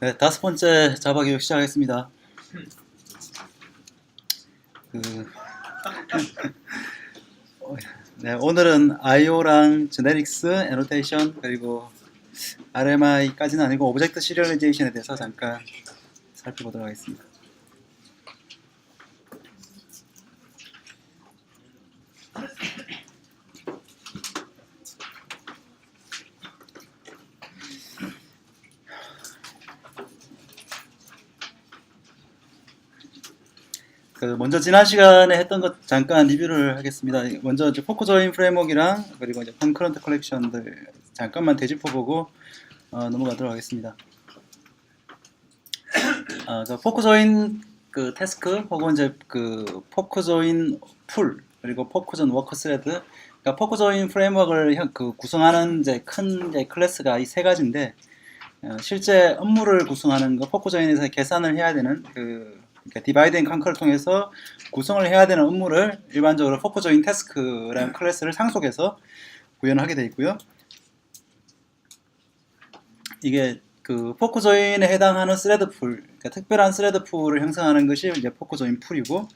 네, 5번째 자바 교육 시작하겠습니다. 네, 오늘은 IO랑 제네릭스, 애노테이션, 그리고 RMI까지는 아니고 오브젝트 시리얼라이제이션에 대해서 잠깐 살펴보도록 하겠습니다. 먼저 지난 시간에 했던 것 잠깐 리뷰를 하겠습니다. 먼저 이제 포크 조인 프레임워크랑 그리고 이제 컨커런트 컬렉션들 잠깐만 되짚어보고 넘어가도록 하겠습니다. 포크 조인 그 태스크 혹은 이제 그 포크 조인 풀 그리고 포크 조인 워커 스레드, 그러니까 포크 조인 프레임워크를 구성하는 이제 큰 이제 클래스가 이 세 가지인데, 실제 업무를 구성하는 거 포크 조인에서 계산을 해야 되는 그러니까 디바이드 앤 컨커를 통해서 구성을 해야 되는 업무를 일반적으로 포크 조인 태스크라는 클래스를 상속해서 구현을 하게 되어 있고요. 이게 그 포크 조인에 해당하는 스레드 풀, 그러니까 특별한 스레드 풀을 형성하는 것이 이제 포크 조인 풀이고,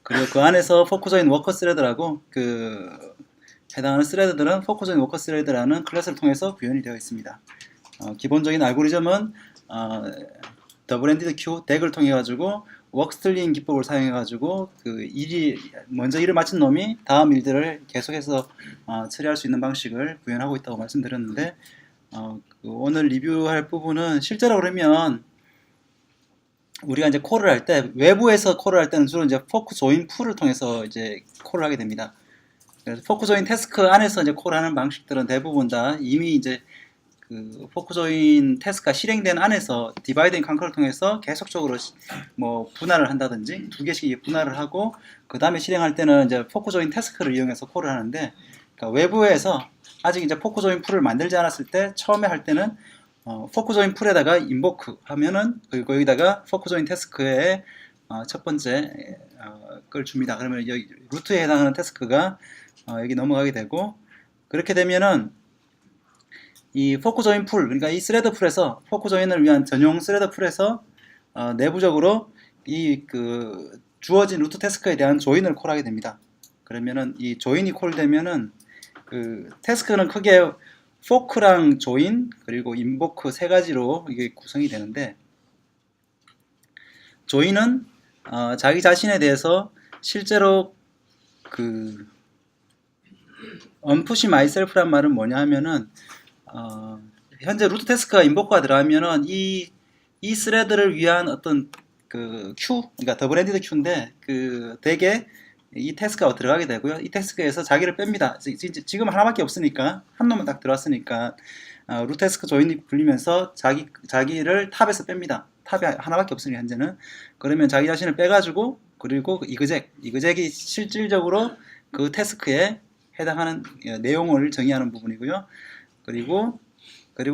그리고 그 안에서 포크 조인 워커 스레드라고 해당하는 스레드들은 포크 조인 워커 스레드라는 클래스를 통해서 구현이 되어 있습니다. 기본적인 알고리즘은 더블-엔디드 큐 덱을 통해 가지고 워크스틀링 기법을 사용해 가지고 먼저 일을 마친 놈이 다음 일들을 계속해서 처리할 수 있는 방식을 구현하고 있다고 말씀드렸는데, 오늘 리뷰할 부분은 실제로 그러면 우리가 이제 콜을 할 때, 외부에서 콜을 할 때는 주로 이제 포크 조인 풀을 통해서 이제 콜을 하게 됩니다. 그래서 포크 조인 태스크 안에서 이제 콜하는 방식들은 대부분 다 이미 이제 포크 조인 태스크가 실행된 안에서 디바이드 앤 컨커를 통해서 계속적으로 뭐 분할을 한다든지 두 개씩 분할을 하고, 그 다음에 실행할 때는 이제 포크 조인 태스크를 이용해서 콜을 하는데, 그러니까 외부에서 아직 이제 포크 조인 풀을 만들지 않았을 때 처음에 할 때는 포크 조인 풀에다가 인보크 하면은 거기다가 포크 조인 태스크의 첫 번째 걸 줍니다. 그러면 여기 루트에 해당하는 태스크가 여기 넘어가게 되고, 그렇게 되면은 이 포크 조인 풀, 그러니까 이 스레드 풀에서 포크 조인을 위한 전용 스레드 풀에서 내부적으로 이 주어진 루트 태스크에 대한 조인을 콜하게 됩니다. 그러면은 이 조인이 콜되면은 태스크는 크게 포크랑 조인 그리고 인보크 세 가지로 이게 구성이 되는데, 조인은 자기 자신에 대해서 실제로 unpush myself란 말은 뭐냐 하면은 현재 루트 태스크가 인보크가 들어가면은 이 스레드를 위한 어떤 큐, 그러니까 더블-엔디드 큐인데 덱에 이 태스크가 들어가게 되고요. 이 태스크에서 자기를 뺍니다. 지금 하나밖에 없으니까, 한 놈만 딱 들어왔으니까 루트 태스크 조인이 불리면서 자기를 탑에서 뺍니다. 탑이 하나밖에 없으니까 현재는. 그러면 자기 자신을 빼가지고, 그리고 이그젝이 실질적으로 그 태스크에 해당하는 내용을 정의하는 부분이고요. 그리고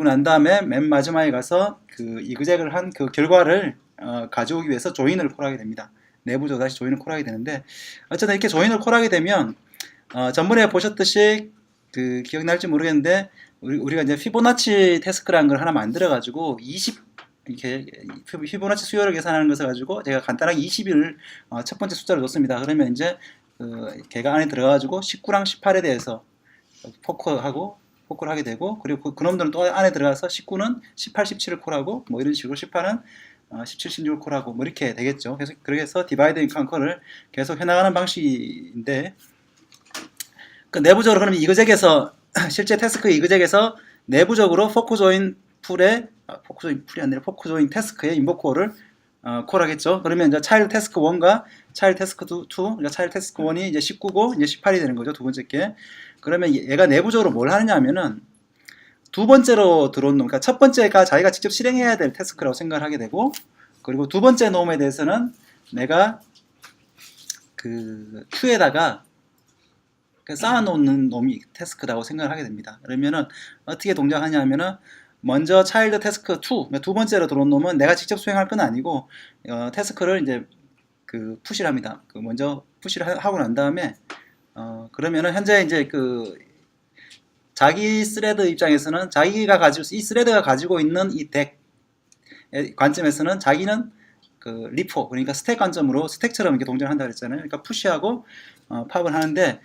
난 다음에 맨 마지막에 가서 이그젝을 한 그 결과를 가져오기 위해서 조인을 콜하게 됩니다. 내부적으로 다시 조인을 콜하게 되는데, 어쨌든 이렇게 조인을 콜하게 되면 전번에 보셨듯이 기억날지 모르겠는데, 우리가 이제 피보나치 태스크라는 걸 하나 만들어 가지고 이렇게 피보나치 수요를 계산하는 것을 가지고 제가 간단하게 20을 첫 번째 숫자를 줬습니다. 그러면 이제 걔가 안에 들어가 가지고 19랑 18에 대해서 포크를 하게 되고, 그리고 그놈들은 또 안에 들어가서 19는 18, 17을 콜하고, 뭐 이런 식으로 18은 17, 16을 콜하고 뭐 이렇게 되겠죠. 그렇게 해서 디바이드 앤 컨커를 계속 해나가는 방식인데, 내부적으로 그러면 이그젝에서 실제 태스크 이그젝에서 내부적으로 포크 조인 풀이 아니라 포크 조인 태스크의 인보코어를 콜하겠죠. 그러면 이제 차일드 태스크 1과 차일드 태스크 2, 그러니까 차일드 태스크 1이 이제 19고 이제 18이 되는 거죠. 두 번째 게. 그러면 얘가 내부적으로 뭘 하느냐 하면은 두 번째로 들어온 놈, 그러니까 첫 번째가 자기가 직접 실행해야 될 태스크라고 생각을 하게 되고, 그리고 두 번째 놈에 대해서는 내가 큐에다가 쌓아놓는 놈이 태스크라고 생각을 하게 됩니다. 그러면은 어떻게 동작하냐 하면은 먼저 차일드 태스크 2, 두 번째로 들어온 놈은 내가 직접 수행할 건 아니고 태스크를 이제 그 푸시를 합니다. 그 먼저 푸시를 하고 난 다음에 그러면은 현재 이제 그 자기 스레드 입장에서는 자기가 가지고 이 스레드가 가지고 있는 이 덱 관점에서는 자기는 그 리포 그러니까 스택 관점으로 스택처럼 이렇게 동작을 한다 그랬잖아요. 그러니까 푸시하고 팝을 하는데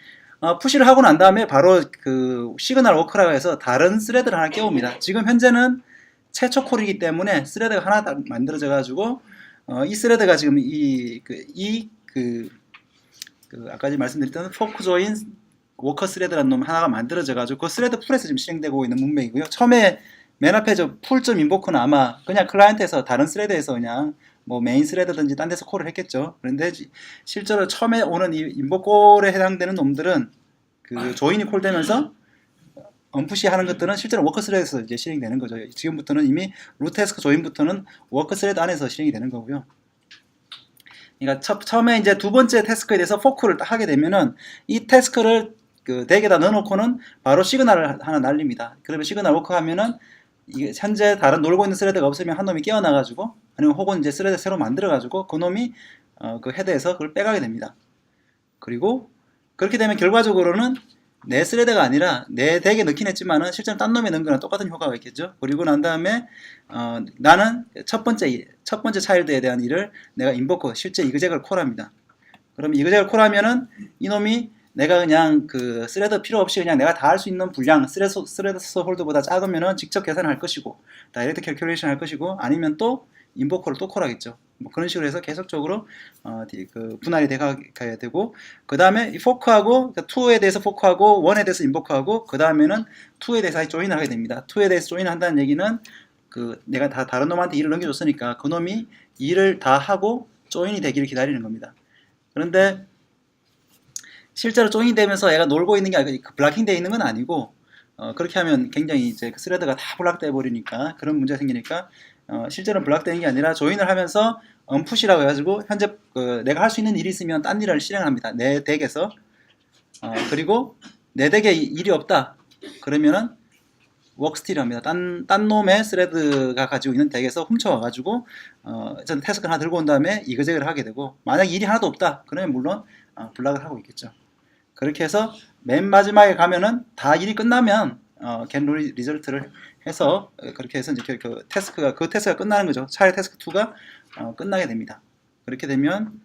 푸시를 하고 난 다음에 바로 그 시그널 워크라고 해서 다른 스레드를 하나 깨웁니다. 지금 현재는 최초 콜이기 때문에 스레드가 하나 만들어져 가지고 이 스레드가 지금 아까 말씀드렸던 포크 조인 워커 스레드라는 놈 하나가 만들어져 가지고 그 스레드 풀에서 지금 실행되고 있는 문맥이고요. 처음에 맨 앞에 저 풀점 인보크는 아마 그냥 클라이언트에서 다른 스레드에서 그냥 뭐 메인 스레드든지 딴 데서 콜을 했겠죠. 그런데 실제로 처음에 오는 이 인보콜에 해당되는 놈들은 그 조인이 콜되면서 언푸시 하는 것들은 실제로 워커 스레드에서 이제 실행되는 거죠. 지금부터는 이미 루트 태스크 조인부터는 워커 스레드 안에서 실행이 되는 거고요. 그러니까 처음에 이제 두 번째 태스크에 대해서 포크를 딱 하게 되면은 이 태스크를 그 덱에다 넣어놓고는 바로 시그널을 하나 날립니다. 그러면 시그널 워크 하면은 이게 현재 다른 놀고 있는 스레드가 없으면 한 놈이 깨어나가지고 아니면 혹은 이제 스레드 새로 만들어가지고 그 놈이 그 헤드에서 그걸 빼가게 됩니다. 그리고 그렇게 되면 결과적으로는 내 스레드가 아니라 내 덱에 넣긴 했지만은 실제로 딴 놈에 넣은 거랑 똑같은 효과가 있겠죠. 그리고 난 다음에 나는 첫 번째 차일드에 대한 일을 내가 인보커 실제 이그젝을 콜합니다. 그럼 이그젝을 콜하면은 이놈이 내가 그냥 그 스레드 필요 없이 그냥 내가 다 할 수 있는 분량 스레드 홀드보다 작으면은 직접 계산할 것이고 다이렉트 캘큘레이션 할 것이고 아니면 또 인보커를 또 콜하겠죠. 뭐 그런 식으로 해서 계속적으로 그 분할이 돼가야 되고 그 다음에 이 포크하고 2에 대해서 포크하고 1에 대해서 인보크하고 그 다음에는 2에 대해서 조인을 하게 됩니다. 2에 대해서 조인을 한다는 얘기는 그 내가 다 다른 놈한테 일을 넘겨줬으니까 그 놈이 일을 다 하고 조인이 되기를 기다리는 겁니다. 그런데 실제로 조인이 되면서 얘가 놀고 있는 게 아니고 블락킹 되어 있는 건 아니고 그렇게 하면 굉장히 이제 그 스레드가 다 블락돼 버리니까 그런 문제가 생기니까 실제로는 블락되는 게 아니라 조인을 하면서 언푸시라고 해가지고 현재 내가 할 수 있는 일이 있으면 딴 일을 실행합니다. 내 덱에서 그리고 내 덱에 일이 없다 그러면은 워크스틸을 합니다. 딴 놈의 스레드가 가지고 있는 덱에서 훔쳐와가지고 전 태스크 하나 들고 온 다음에 이그젝을 하게 되고 만약 일이 하나도 없다 그러면 물론 블락을 하고 있겠죠. 그렇게 해서 맨 마지막에 가면은 다 일이 끝나면 겟 리절트를 해서 그렇게 해서 이제 그 태스크가 끝나는 거죠. 차라리 태스크 2가 끝나게 됩니다. 그렇게 되면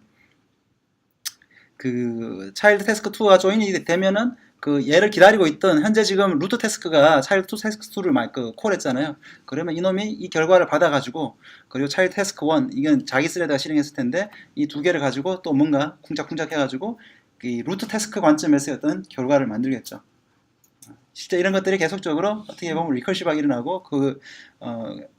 그 차일드 태스크 2가 조인이 되면은 그 얘를 기다리고 있던 현재 지금 루트 태스크가 차일드 태스크 2를 그 콜했잖아요. 그러면 이놈이 이 결과를 받아가지고 그리고 차일드 태스크 1 이건 자기 스레드가 실행했을 텐데 이 두 개를 가지고 또 뭔가 쿵짝쿵짝 해가지고 이 루트 태스크 관점에서 어떤 결과를 만들겠죠. 실제 이런 것들이 계속적으로 어떻게 보면 리커시브하게 일어나고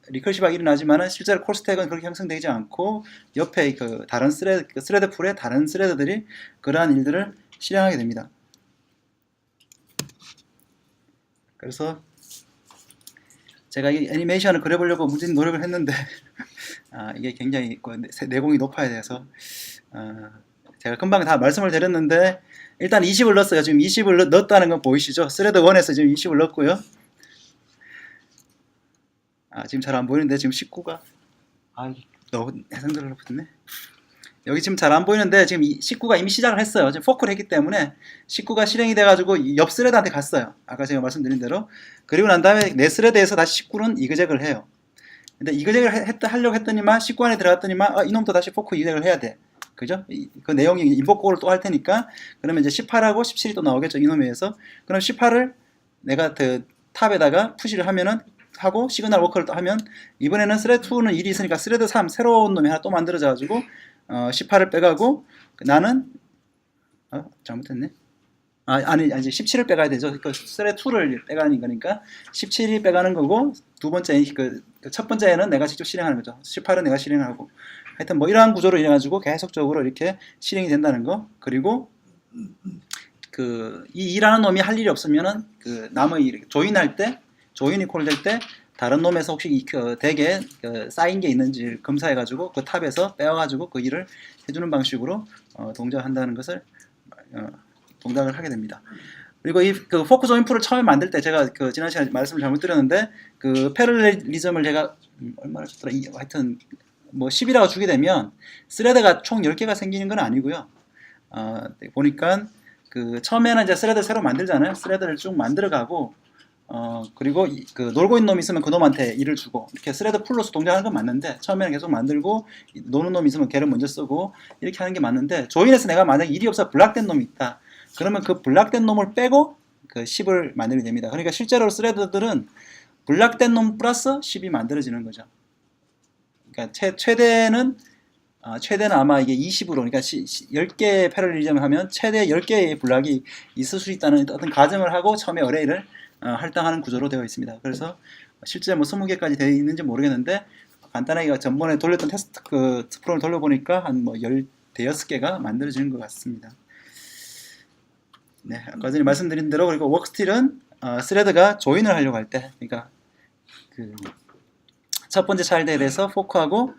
리커시브하게 일어나지만은 실제로 콜스택은 그렇게 형성되지 않고 옆에 그 다른 스레드 풀의 다른 스레드들이 그러한 일들을 실행하게 됩니다. 그래서 제가 이 애니메이션을 그려보려고 무진 노력을 했는데 이게 굉장히 내공이 높아야 돼서 제가 금방 다 말씀을 드렸는데 일단 20을 넣었어요. 지금 20을 넣었다는 건 보이시죠? 스레드 1에서 지금 20을 넣었고요. 지금 잘 안 보이는데 지금 19가 너무 해상도로 붙네. 여기 지금 잘 안 보이는데 지금 19가 이미 시작을 했어요. 지금 포크를 했기 때문에 19가 실행이 돼가지고 옆 스레드한테 갔어요. 아까 제가 말씀드린 대로. 그리고 난 다음에 내 스레드에서 다시 19는 이그젝을 해요. 근데 이그젝을 하려고 했더니만 19 안에 들어갔더니만 이놈도 다시 포크 이그젝을 해야 돼. 그죠? 그 내용이 인보코를 또 할 테니까 그러면 이제 18하고 17이 또 나오겠죠. 이놈에 의해서. 그럼 18을 내가 그 탑에다가 푸시를 하면은 하고 시그널 워커를 또 하면 이번에는 스레드 2는 일이 있으니까 스레드 3 새로운 놈이 하나 또 만들어져 가지고 18을 빼가고 나는 잘못했네. 아니 17을 빼가야 되죠. 그 스레드 2를 빼가는 거니까 17이 빼가는 거고 두 번째 첫 번째는 내가 직접 실행하는 거죠. 18은 내가 실행하고 하여튼 뭐 이러한 구조로 인해 가지고 계속적으로 이렇게 실행이 된다는 거. 그리고 이 일하는 놈이 할 일이 없으면은 그 남의 조인할 때 조인이 콜될 때 다른 놈에서 혹시 이 덱에 쌓인 게 있는지 검사해 가지고 그 탑에서 빼와 가지고 그 일을 해주는 방식으로 동작한다는 것을 동작을 하게 됩니다. 그리고 이 그 포커스 인풋을 처음에 만들 때 제가 그 지난 시간에 말씀을 잘못 드렸는데 그 패럴렐리즘을 제가 얼마나 줬더라 하여튼 뭐 10이라고 주게 되면 스레드가 총 10개가 생기는 건 아니고요. 보니까 그 처음에는 이제 스레드 새로 만들잖아요. 스레드를 쭉 만들어가고 그리고 그 놀고 있는 놈이 있으면 그 놈한테 일을 주고 이렇게 스레드 풀로서 동작하는 건 맞는데 처음에는 계속 만들고 노는 놈이 있으면 걔를 먼저 쓰고 이렇게 하는 게 맞는데 조인에서 내가 만약 일이 없어 블락된 놈이 있다. 그러면 그 블락된 놈을 빼고 그 10을 만들게 됩니다. 그러니까 실제로 스레드들은 블락된 놈 플러스 10이 만들어지는 거죠. 그러니까 최대는 아마 이게 20으로 그러니까 10개의 패럴리즘을 하면 최대 10개의 블락이 있을 수 있다는 어떤 가정을 하고 처음에 어레이를 할당하는 구조로 되어 있습니다. 그래서 실제 뭐 20개까지 되어 있는지 모르겠는데 간단하게 전번에 돌렸던 테스트 그 프로그램을 돌려보니까 한 뭐 15개가 만들어지는 것 같습니다. 네, 아까 전에 말씀드린 대로 그리고 워크스틸은 스레드가 조인을 하려고 할 때 그러니까 그 첫 번째 차일드에 대해서 포크하고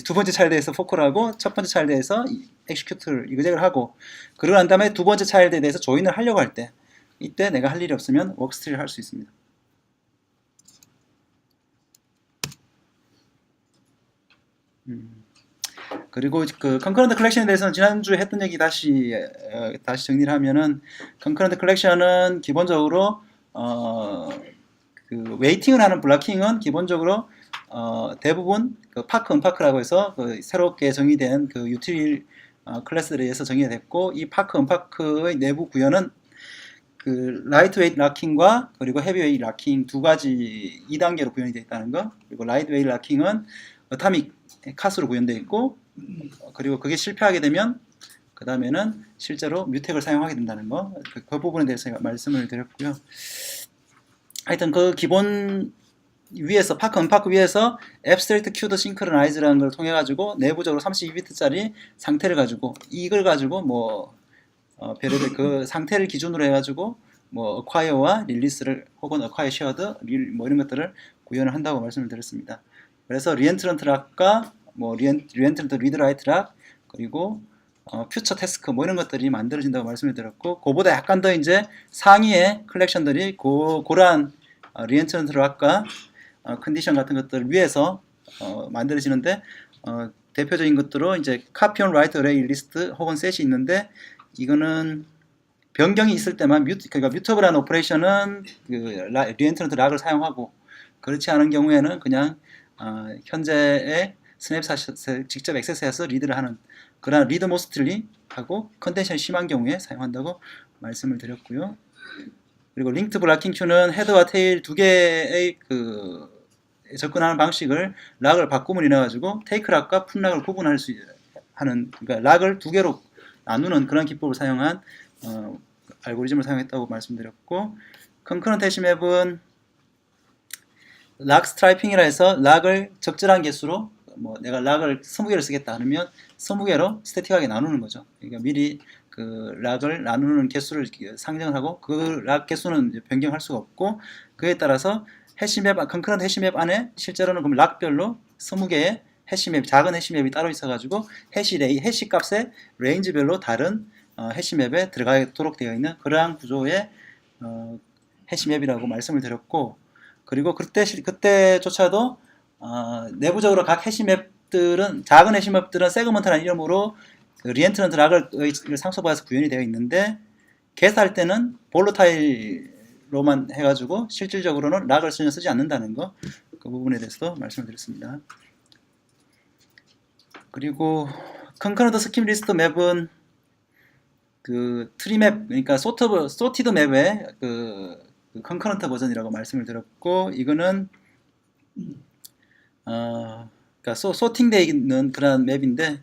두 번째 차일드에서 포크를 하고 첫 번째 차일드에서 엑시큐트를 이그젝을 하고 그러고 난 다음에 두 번째 차일드에 대해서 조인을 하려고 할 때 이때 내가 할 일이 없으면 워크스틸을 할 수 있습니다. 그리고 그 컨커런트 컬렉션에 대해서는 지난주에 했던 얘기 다시 정리를 하면은 컨커런트 컬렉션은 기본적으로 그 웨이팅을 하는 블락킹은 기본적으로 대부분 그 파크, 언파크라고 해서 그 새롭게 정의된 그 유틸 클래스들에 의해서 정의가 됐고 이 파크, 언파크의 내부 구현은 그 라이트웨이트 락킹과 그리고 헤비웨이트 락킹 두 가지 2단계로 구현이 되어 있다는 거. 그리고 라이트웨이트 락킹은 어타믹 카스로 구현되어 있고 그리고 그게 실패하게 되면 그 다음에는 실제로 뮤텍을 사용하게 된다는 거. 그 부분에 대해서 제가 말씀을 드렸고요. 하여튼 그 기본 위에서 파크 언파크 위에서 앱스트랙트 큐드 싱크로나이즈라는 걸 통해 가지고 내부적으로 32비트짜리 상태를 가지고 이걸 가지고 뭐 별의별 그 상태를 기준으로 해가지고 뭐 어콰이어와 릴리스를 혹은 어콰이어 쉐어드 뭐 이런 것들을 구현을 한다고 말씀을 드렸습니다. 그래서 리엔트런트 락과 뭐 리엔트런트 리드 라이트 락 그리고 퓨처 태스크 뭐 이런 것들이 만들어진다고 말씀을 드렸고 그보다 약간 더 이제 상위의 컬렉션들이 고란 리엔트런트 락과 컨디션 같은 것들 위에서 만들어지는데 대표적인 것들로 이제 카피 온 라이트 어레이 리스트 혹은 셋이 있는데 이거는 변경이 있을 때만 그러니까 뮤터블한 오퍼레이션은 그 리엔트런트 락을 사용하고 그렇지 않은 경우에는 그냥 현재의 스냅샷을 직접 액세스해서 리드를 하는 그런 리드 모스틀리 하고 컨텐션이 심한 경우에 사용한다고 말씀을 드렸고요. 그리고 링크드 블락킹 큐는 헤드와 테일 두 개의 그 접근하는 방식을 락을 바꿈으로 인해 가지고 테이크 락과 풋 락을 구분할 수 하는 그러니까 락을 두 개로 나누는 그런 기법을 사용한 알고리즘을 사용했다고 말씀드렸고 컨커런트 해시맵은 락 스트라이핑이라 해서 락을 적절한 개수로 뭐 내가 락을 20개를 쓰겠다 하면 20개로 스태틱하게 나누는 거죠. 그러니까 미리 그 락을 나누는 개수를 상정하고 그 락 개수는 변경할 수가 없고 그에 따라서 해시맵 컨커런트 해시맵 안에 실제로는 그럼 락별로 20개의 해시맵 작은 해시맵이 따로 있어가지고 해시 값의 레인지별로 다른 해시맵에 들어가도록 되어 있는 그러한 구조의 해시맵이라고 말씀을 드렸고 그리고 그때조차도 내부적으로 각 해시맵들은 작은 해시맵들은 세그먼트라는 이름으로 그 리엔트런트 락을 상소받아서 구현이 되어 있는데 개사할 때는 볼로타일로만 해가지고 실질적으로는 락을 전혀 쓰지 않는다는 거 그 부분에 대해서도 말씀을 드렸습니다. 그리고 컨커런트 스킵 리스트 맵은 그 트리 맵 그러니까 소티드 맵의 그 컨커런트 버전이라고 말씀을 드렸고 이거는 그러니까 소팅되어 있는 그런 맵인데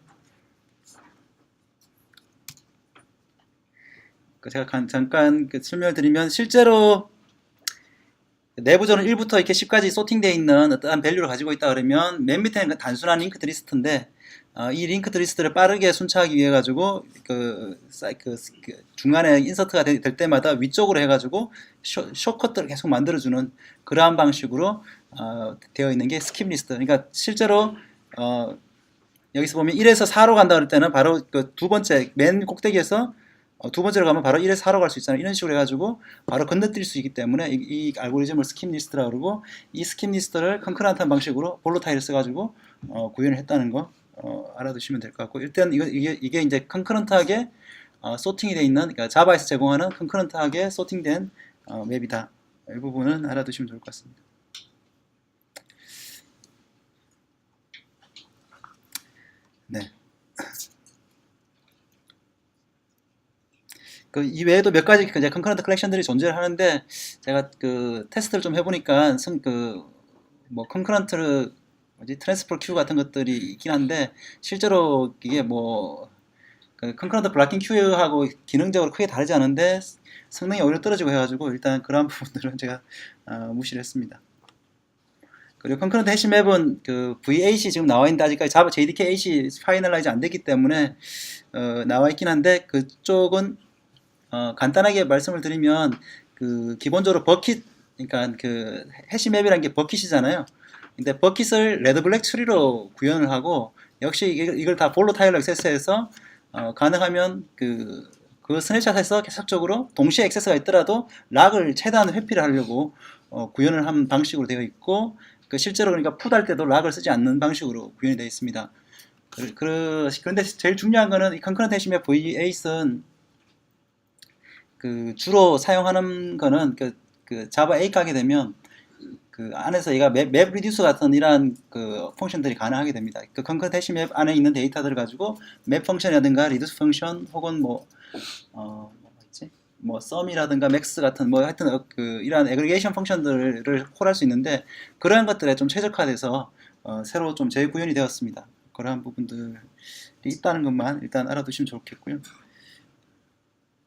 제가 잠깐 설명을 드리면 실제로 내부적으로 1부터 이렇게 10까지 소팅되어 있는 어떠한 밸류를 가지고 있다 그러면 맨 밑에는 단순한 링크드 리스트인데 이 링크드 리스트를 빠르게 순차하기 위해 가지고 그 중간에 인서트가 될 때마다 위쪽으로 해가지고 숏컷들을 계속 만들어주는 그러한 방식으로 되어 있는 게 스킵 리스트. 그러니까 실제로 여기서 보면 1에서 4로 간다 그럴 때는 바로 그 두 번째 맨 꼭대기에서 두 번째로 가면 바로 1에서 4로 갈 수 있잖아요. 이런 식으로 해가지고 바로 건너뛸 수 있기 때문에 이 알고리즘을 스킵 리스트라고 그러고, 이 스킵 리스트를 컨커런트한 방식으로 볼로타일을 써가지고 구현을 했다는 거 알아두시면 될 것 같고, 일단 이게 이제 컨커런트하게 소팅이 되어 있는, 그러니까 자바에서 제공하는 컨커런트하게 소팅된 맵이다. 이 부분은 알아두시면 좋을 것 같습니다. 네. 그 이외에도 몇 가지 이제 컨커런트 컬렉션들이 존재를 하는데, 제가 그 테스트를 좀 해보니까 뭐 컨커런트 뭐지 트랜스퍼 큐 같은 것들이 있긴 한데, 실제로 이게 뭐 컨커런트 블락킹 큐하고 기능적으로 크게 다르지 않은데 성능이 오히려 떨어지고 해가지고 일단 그런 부분들은 제가 무시를 했습니다. 그리고 컨커런트 해시 맵은 그 V8이 지금 나와 있는데 아직까지 자바 JDK 8이 파이널라이즈 안 됐기 때문에 나와 있긴 한데, 그쪽은 간단하게 말씀을 드리면 그 기본적으로 버킷, 그러니까 그 해시 맵이라는 게 버킷이잖아요. 근데 버킷을 레드 블랙 트리로 구현을 하고, 역시 이걸 다 볼로 타일로 액세스해서 가능하면 그 스냅샷에서 계속적으로 동시에 액세스가 있더라도 락을 최대한 회피를 하려고 구현을 한 방식으로 되어 있고, 그 실제로 그러니까 풋할 때도 락을 쓰지 않는 방식으로 구현이 되어 있습니다. 그런데 제일 중요한 거는 이 컨커런트 해시맵 V8은 그 주로 사용하는 거는 그 자바 8 가게 되면 그 안에서 얘가 맵 리듀스 같은 이러한 그 펑션들이 가능하게 됩니다. 그 컨커런트 해시 맵 안에 있는 데이터들을 가지고 맵 펑션이라든가 리듀스 펑션 혹은 뭐 썸이라든가 맥스 같은 뭐 하여튼 그 이러한 애그리게이션 펑션들을 콜할 수 있는데, 그러한 것들에 좀 최적화돼서 새로 좀 재구현이 되었습니다. 그러한 부분들이 있다는 것만 일단 알아두시면 좋겠고요.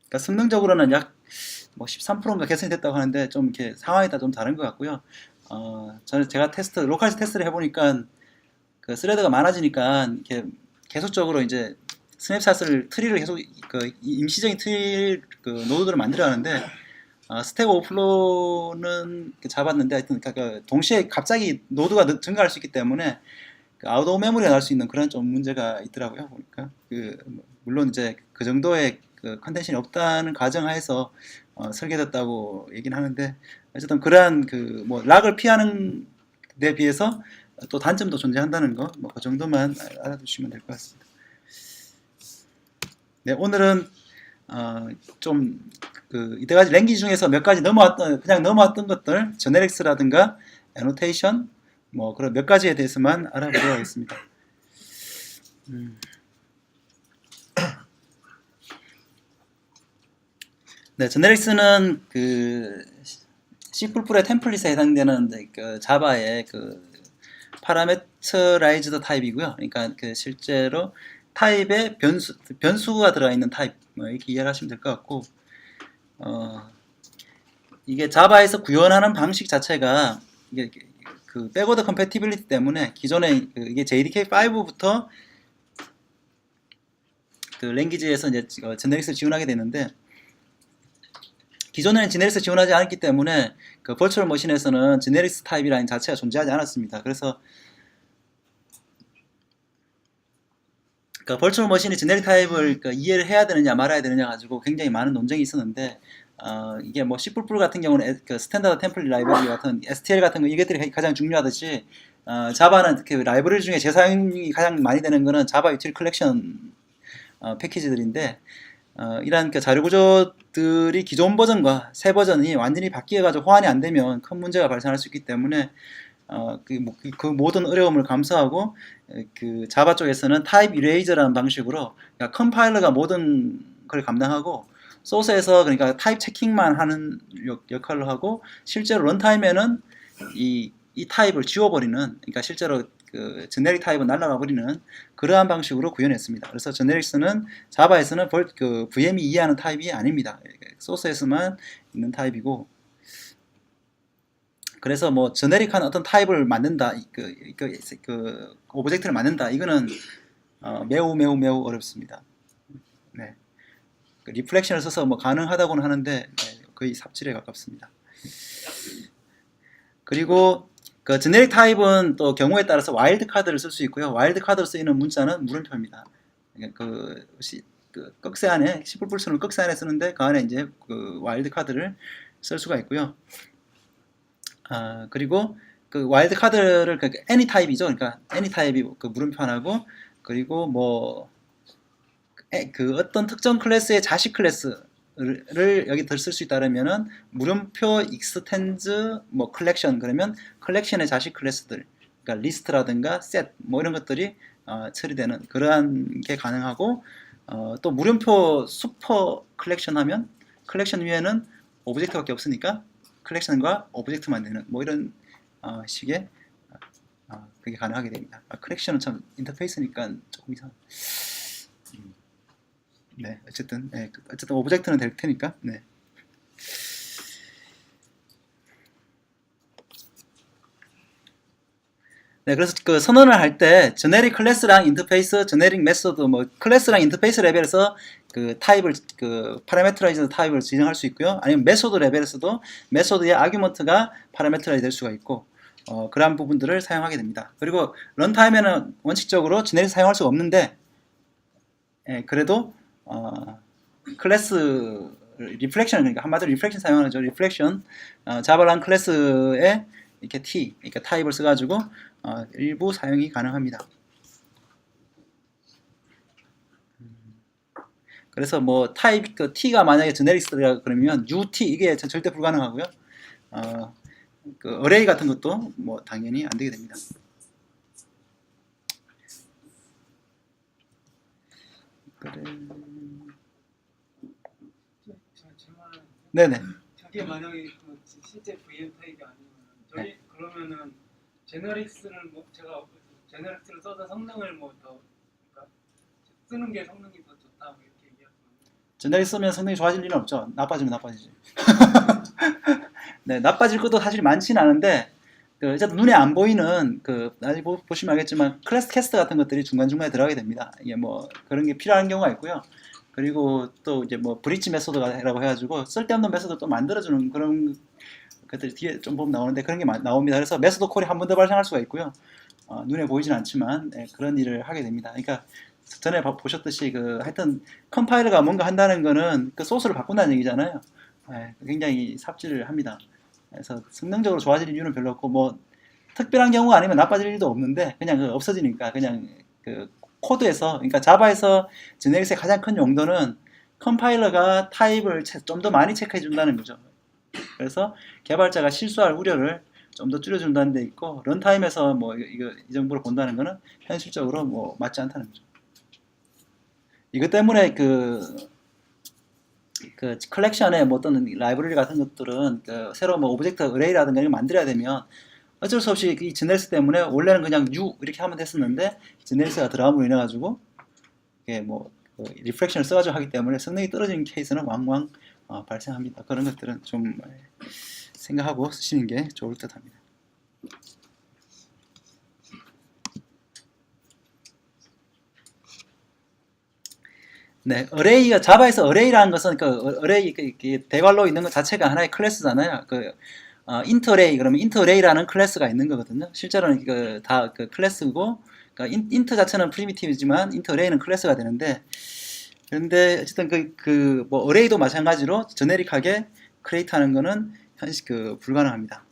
그러니까 성능적으로는 약 뭐 13%인가 개선이 됐다고 하는데, 좀 이렇게 상황에 따라 좀 다른 것 같고요. 제가 로컬 테스트를 해보니까 그 스레드가 많아지니까 이렇게 계속적으로 이제 트리를 계속 그 임시적인 그 노드들을 만들어 하는데, 스택 오버플로우는 잡았는데 하여튼 동시에 갑자기 노드가 증가할 수 있기 때문에 아웃 오브 메모리가 날 수 있는 그런 좀 문제가 있더라고요. 보니까 물론 이제 그 정도의 그 컨텐션이 없다는 가정하에서 설계됐다고 얘기는 하는데, 어쨌든 그러한 그 뭐 락을 피하는 데 비해서 또 단점도 존재한다는 거, 뭐 그 정도만 알아두시면 될 것 같습니다. 네, 오늘은 좀 이때까지 랭귀지 중에서 몇 가지 그냥 넘어왔던 것들, 제네릭스라든가 애노테이션, 뭐 그런 몇 가지에 대해서만 알아보도록 하겠습니다. 네, 제네릭스는 그 C++의 템플릿에 해당되는 그 자바의 그 파라메터라이즈드 타입이고요. 그러니까 그 실제로 타입에 변수가 들어가 있는 타입, 뭐 이렇게 이해를 하시면 될 것 같고, 이게 자바에서 구현하는 방식 자체가 이게 그 백워드 컴패티빌리티 때문에 기존에 이게 JDK5부터 그 랭귀지에서 이제 제네릭스를 지원하게 되는데, 기존에는 제네릭스 지원하지 않았기 때문에 그 버추얼 머신에서는 제네릭스 타입이라는 자체가 존재하지 않았습니다. 그래서 그 버추얼 머신이 제네릭 타입을 이해를 해야 되느냐 말아야 되느냐 가지고 굉장히 많은 논쟁이 있었는데, 이게 뭐 C++ 같은 경우는 그 스탠다드 템플릿 라이브러리 같은 STL 같은 거 이것들이 가장 중요하듯이, 자바는 그 라이브러리 중에 재사용이 가장 많이 되는 거는 자바 유틸 컬렉션 패키지들인데, 이러한 그 자료 구조들이 기존 버전과 새 버전이 완전히 바뀌어가지고 호환이 안 되면 큰 문제가 발생할 수 있기 때문에 그 모든 어려움을 감수하고 그 자바 쪽에서는 타입 이레이저라는 방식으로, 그러니까 컴파일러가 모든 걸 감당하고 소스에서 그러니까 타입 체킹만 하는 역할을 하고, 실제로 런타임에는 이 타입을 지워버리는, 그러니까 실제로 그 제네릭 타입은 날아가 버리는 그러한 방식으로 구현했습니다. 그래서 제네릭스는 자바에서는 그 VM이 이해하는 타입이 아닙니다. 소스에서만 있는 타입이고, 그래서 뭐 제네릭한 어떤 타입을 만든다, 그 오브젝트를 만든다, 이거는 매우 매우 매우 어렵습니다. 네. 그 리플렉션을 써서 뭐 가능하다고는 하는데 거의 삽질에 가깝습니다. 그리고 그 제네릭 타입은 또 경우에 따라서 와일드 카드를 쓸 수 있고요. 와일드 카드로 쓰이는 문자는 물음표입니다. 그 꺽쇠 안에 C++는 꺽쇠 안에 쓰는데 그 안에 이제 그 와일드 카드를 쓸 수가 있고요. 그리고 그 와일드 카드를 그 any 타입이죠. 그러니까 any 타입이 그 물음표 하나고 그리고 뭐 그 어떤 특정 클래스의 자식 클래스를 여기 들 쓸 수 있다면은 물음표 extends 뭐 collection 그러면 컬렉션의 자식 클래스들 그러니까 리스트라든가 set 뭐 이런 것들이 처리되는 그러한 게 가능하고 또 물음표 슈퍼 컬렉션 하면 컬렉션 위에는 오브젝트밖에 없으니까 컬렉션과 오브젝트만 되는 뭐 이런 식의 그게 가능하게 됩니다. 컬렉션은 참 인터페이스니까 조금 이상. 네, 어쨌든 오브젝트는 될 테니까. 네. 네, 그래서 그 선언을 할 때 제네릭 클래스랑 인터페이스, 제네릭 메소드, 뭐 클래스랑 인터페이스 레벨에서 그 타입을 그 파라메트라이즈 타입을 지정할 수 있고요. 아니면 메소드 레벨에서도 메소드의 아규먼트가 파라메트라이즈 될 수가 있고 그러한 부분들을 사용하게 됩니다. 그리고 런타임에는 원칙적으로 제네릭 사용할 수가 없는데 그래도 클래스 리플렉션 그러니까 한마디로 리플렉션 사용하는 거죠. 리플렉션 자바란 클래스에 이렇게 t 그러니까 타입을 써가지고 일부 사용이 가능합니다. 그래서 뭐 타입 그 t가 만약에 제네릭스라 그러면 ut 이게 절대 불가능하고요. 그 어레이 같은 것도 뭐 당연히 안 되게 됩니다. 그래. 네네. 저게 만약에 그 실제 VM 타입이 아니면 저희 그러면은 제너릭스를 뭐 제가 제너릭스를 써서 성능을 뭐 더 그러니까 쓰는 게 성능이 더 좋다 뭐 이렇게 얘기하면 제네릭 쓰면 성능이 좋아질 일은 없죠. 나빠지면 나빠지지. 네, 나빠질 것도 사실 많지는 않은데 그 어쨌든 눈에 안 보이는 그 나중에 보시면 알겠지만 클래스 캐스트 같은 것들이 중간중간에 들어가게 됩니다. 이게 뭐 그런 게 필요한 경우가 있고요. 그리고 또 이제 뭐 브릿지 메소드라고 해가지고 쓸데없는 메소드 또 만들어주는 그런 것들이 뒤에 좀 보면 나오는데 그런 게 나옵니다. 그래서 메소드 콜이 한 번 더 발생할 수가 있고요. 눈에 보이진 않지만 그런 일을 하게 됩니다. 그러니까 전에 보셨듯이 그 하여튼 컴파일러가 뭔가 한다는 거는 그 소스를 바꾼다는 얘기잖아요. 굉장히 삽질을 합니다. 그래서 성능적으로 좋아질 이유는 별로 없고 뭐 특별한 경우가 아니면 나빠질 일도 없는데 그냥 없어지니까 그냥 그 코드에서 그러니까 자바에서 제네릭스의 가장 큰 용도는 컴파일러가 타입을 좀 더 많이 체크해 준다는 거죠. 그래서 개발자가 실수할 우려를 좀 더 줄여준다는 데 있고 런타임에서 뭐 이거 이 정도로 본다는 거는 현실적으로 뭐 맞지 않다는 거죠. 이것 때문에 그 컬렉션에 뭐 어떤 라이브러리 같은 것들은 그 새로 뭐 오브젝트 어레이라든가 이런 거 만들어야 되면 어쩔 수 없이 이 제네리스 때문에 원래는 그냥 U 이렇게 하면 됐었는데 제네리스가 들어감으로 인해 가지고 이게 뭐 리플렉션을 써가지고 하기 때문에 성능이 떨어지는 케이스는 왕왕 발생합니다. 그런 것들은 좀 생각하고 쓰시는 게 좋을 듯합니다. 네, 어레이가 자바에서 어레이라는 것은 그 어레이 대괄로 있는 것 자체가 하나의 클래스잖아요. 그 인트 어레이 그러면 인트 어레이라는 클래스가 있는 거거든요. 실제로는 그 다 그 클래스고 그러니까 인트 자체는 프리미티브지만 인트 어레이는 클래스가 되는데 그런데 어쨌든 뭐 어레이도 마찬가지로 제네릭하게 크리에이트하는 거는 현실 불가능합니다.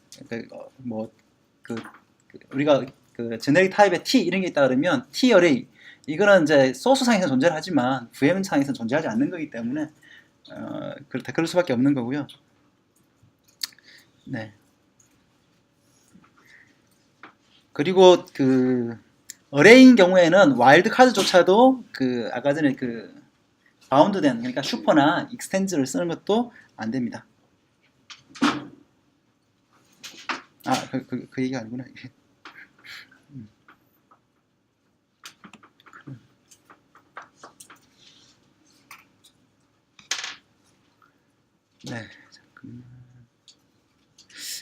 우리가 그 제네릭 타입의 T 이런 게 있다 그러면 T 어레이 이거는 이제 소스상에서 존재를 하지만 VM상에서 존재하지 않는 거기 때문에 그럴 수밖에 없는 거고요. 네. 그리고 그 어레이인 경우에는 와일드 카드조차도 그 아까 전에 그 바운드된 그러니까 슈퍼나 익스텐즈를 쓰는 것도 안 됩니다. 그 얘기가 아니구나. 네, 잠깐만.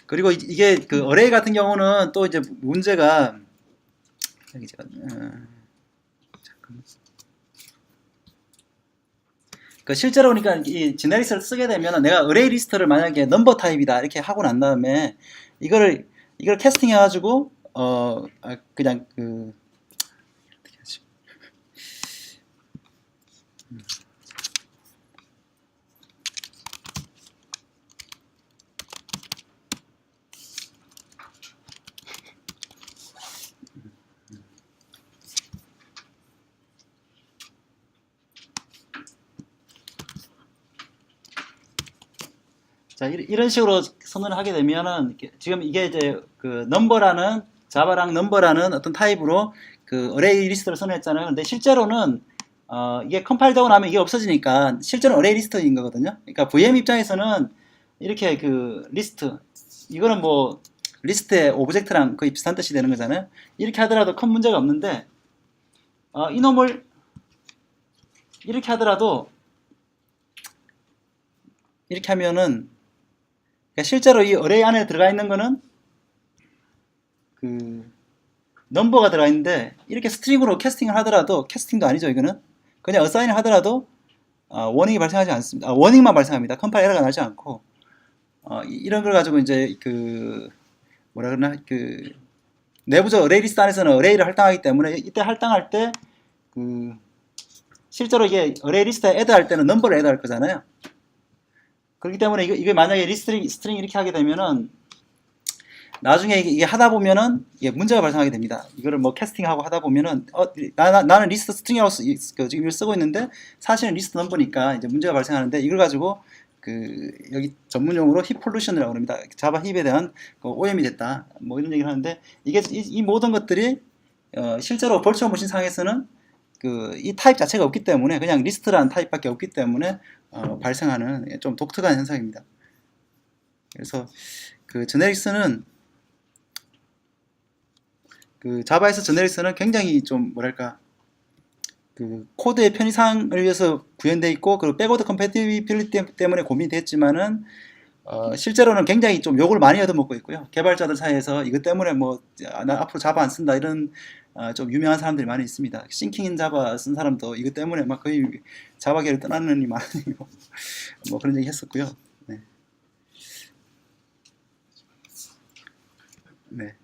그리고 이게 그 어레이 같은 경우는 또 이제 문제가 여기 제가 잠깐만. 그 실제로 그러니까 이 제네리스를 쓰게 되면 내가 어레이 리스트를 만약에 넘버 타입이다 이렇게 하고 난 다음에 이걸 캐스팅 해가지고 그냥 그 어떻게 하지? 자, 이런 식으로 선언을 하게 되면은 지금 이게 이제 그 넘버라는 자바랑 넘버라는 어떤 타입으로 그 어레이 리스트를 선언했잖아요. 근데 실제로는 이게 컴파일 되고 나면 이게 없어지니까 실제로는 어레이 리스트인 거거든요. 그러니까 VM 입장에서는 이렇게 그 리스트 이거는 뭐 리스트의 오브젝트랑 거의 비슷한 뜻이 되는 거잖아요. 이렇게 하더라도 큰 문제가 없는데 이놈을 이렇게 하더라도 이렇게 하면은 그러니까 실제로 이 어레이 안에 들어가 있는 거는 그 넘버가 들어가 있는데 이렇게 스트링으로 캐스팅을 하더라도 캐스팅도 아니죠. 이거는 그냥 어사인을 하더라도 워닝이 발생하지 않습니다. 워닝만 발생합니다. 컴파일 에러가 나지 않고 이런 걸 가지고 이제 그 뭐라 그러나 그 내부적 어레이 리스트 안에서는 어레이를 할당하기 때문에 이때 할당할 때 그 실제로 이게 어레이 리스트에 애드할 때는 넘버를 애드할 거잖아요. 그렇기 때문에 이게 만약에 스트링 이렇게 하게 되면은 나중에 이게 하다 보면은 이게 문제가 발생하게 됩니다. 이거를 뭐 캐스팅하고 하다 보면은 나는 리스트 스트링이라고 지금 이걸 쓰고 있는데 사실은 리스트 넘버니까 이제 문제가 발생하는데 이걸 가지고 그 여기 전문용어로 힙 폴루션이라고 합니다. 자바 힙에 대한 그 오염이 됐다. 뭐 이런 얘기를 하는데 이게 이 모든 것들이 실제로 벌추얼 머신 상에서는 그 이 타입 자체가 없기 때문에 그냥 리스트라는 타입밖에 없기 때문에 발생하는 좀 독특한 현상입니다. 그래서 그 제네릭스는 그 자바에서 제네릭스는 굉장히 좀 뭐랄까 그 코드의 편의상을 위해서 구현되어 있고 그리고 백워드 컴패티빌리티 때문에 고민이 됐지만은 실제로는 굉장히 좀 욕을 많이 얻어먹고 있고요. 개발자들 사이에서 이것 때문에 뭐 나 앞으로 자바 안 쓴다 이런 좀 유명한 사람들이 많이 있습니다. 싱킹인 자바 쓴 사람도 이것 때문에 막 거의 자바계를 떠나는 이 많이 뭐 그런 얘기 했었고요. 네. 네.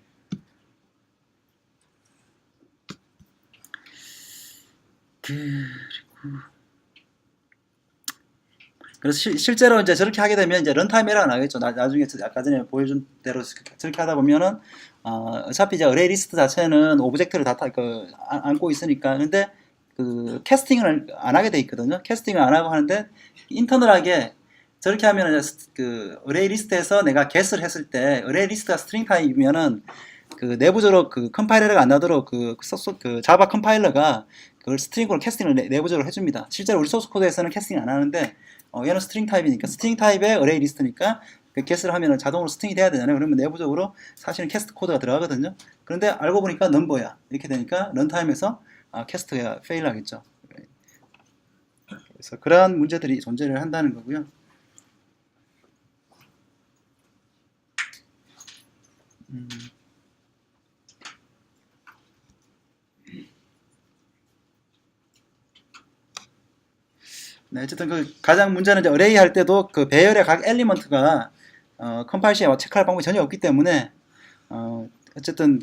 그래서 실제로 이제 저렇게 하게 되면 이제 런타임 에러가 나겠죠. 나중에 아까 전에 보여준 대로 저렇게 하다 보면은 어차피 이제 어레이 리스트 자체는 오브젝트를 다 안고 있으니까 근데 그 캐스팅을 안 하게 돼 있거든요. 캐스팅을 안 하고 하는데 인터널하게 저렇게 하면은 그 어레이 리스트에서 내가 get을 했을 때 어레이 리스트가 스트링 타입이면은 그 내부적으로 그 컴파일러가 안 나도록 그 자바 컴파일러가 그걸 스트링으로 캐스팅을 내부적으로 해줍니다. 실제로 우리 소스 코드에서는 캐스팅 안 하는데 얘는 스트링 타입이니까 스트링 타입의 어레이 리스트니까 그 get을 하면 자동으로 스트링이 돼야 되잖아요. 그러면 내부적으로 사실은 캐스트 코드가 들어가거든요. 그런데 알고 보니까 넘버야. 이렇게 되니까 런타임에서 캐스트가 페일 하겠죠. 그래서 그러한 문제들이 존재를 한다는 거고요. 네, 어쨌든 그 가장 문제는 이제 어레이 할 때도 그 배열의 각 엘리먼트가 컴파일 시에 체크할 방법이 전혀 없기 때문에 어쨌든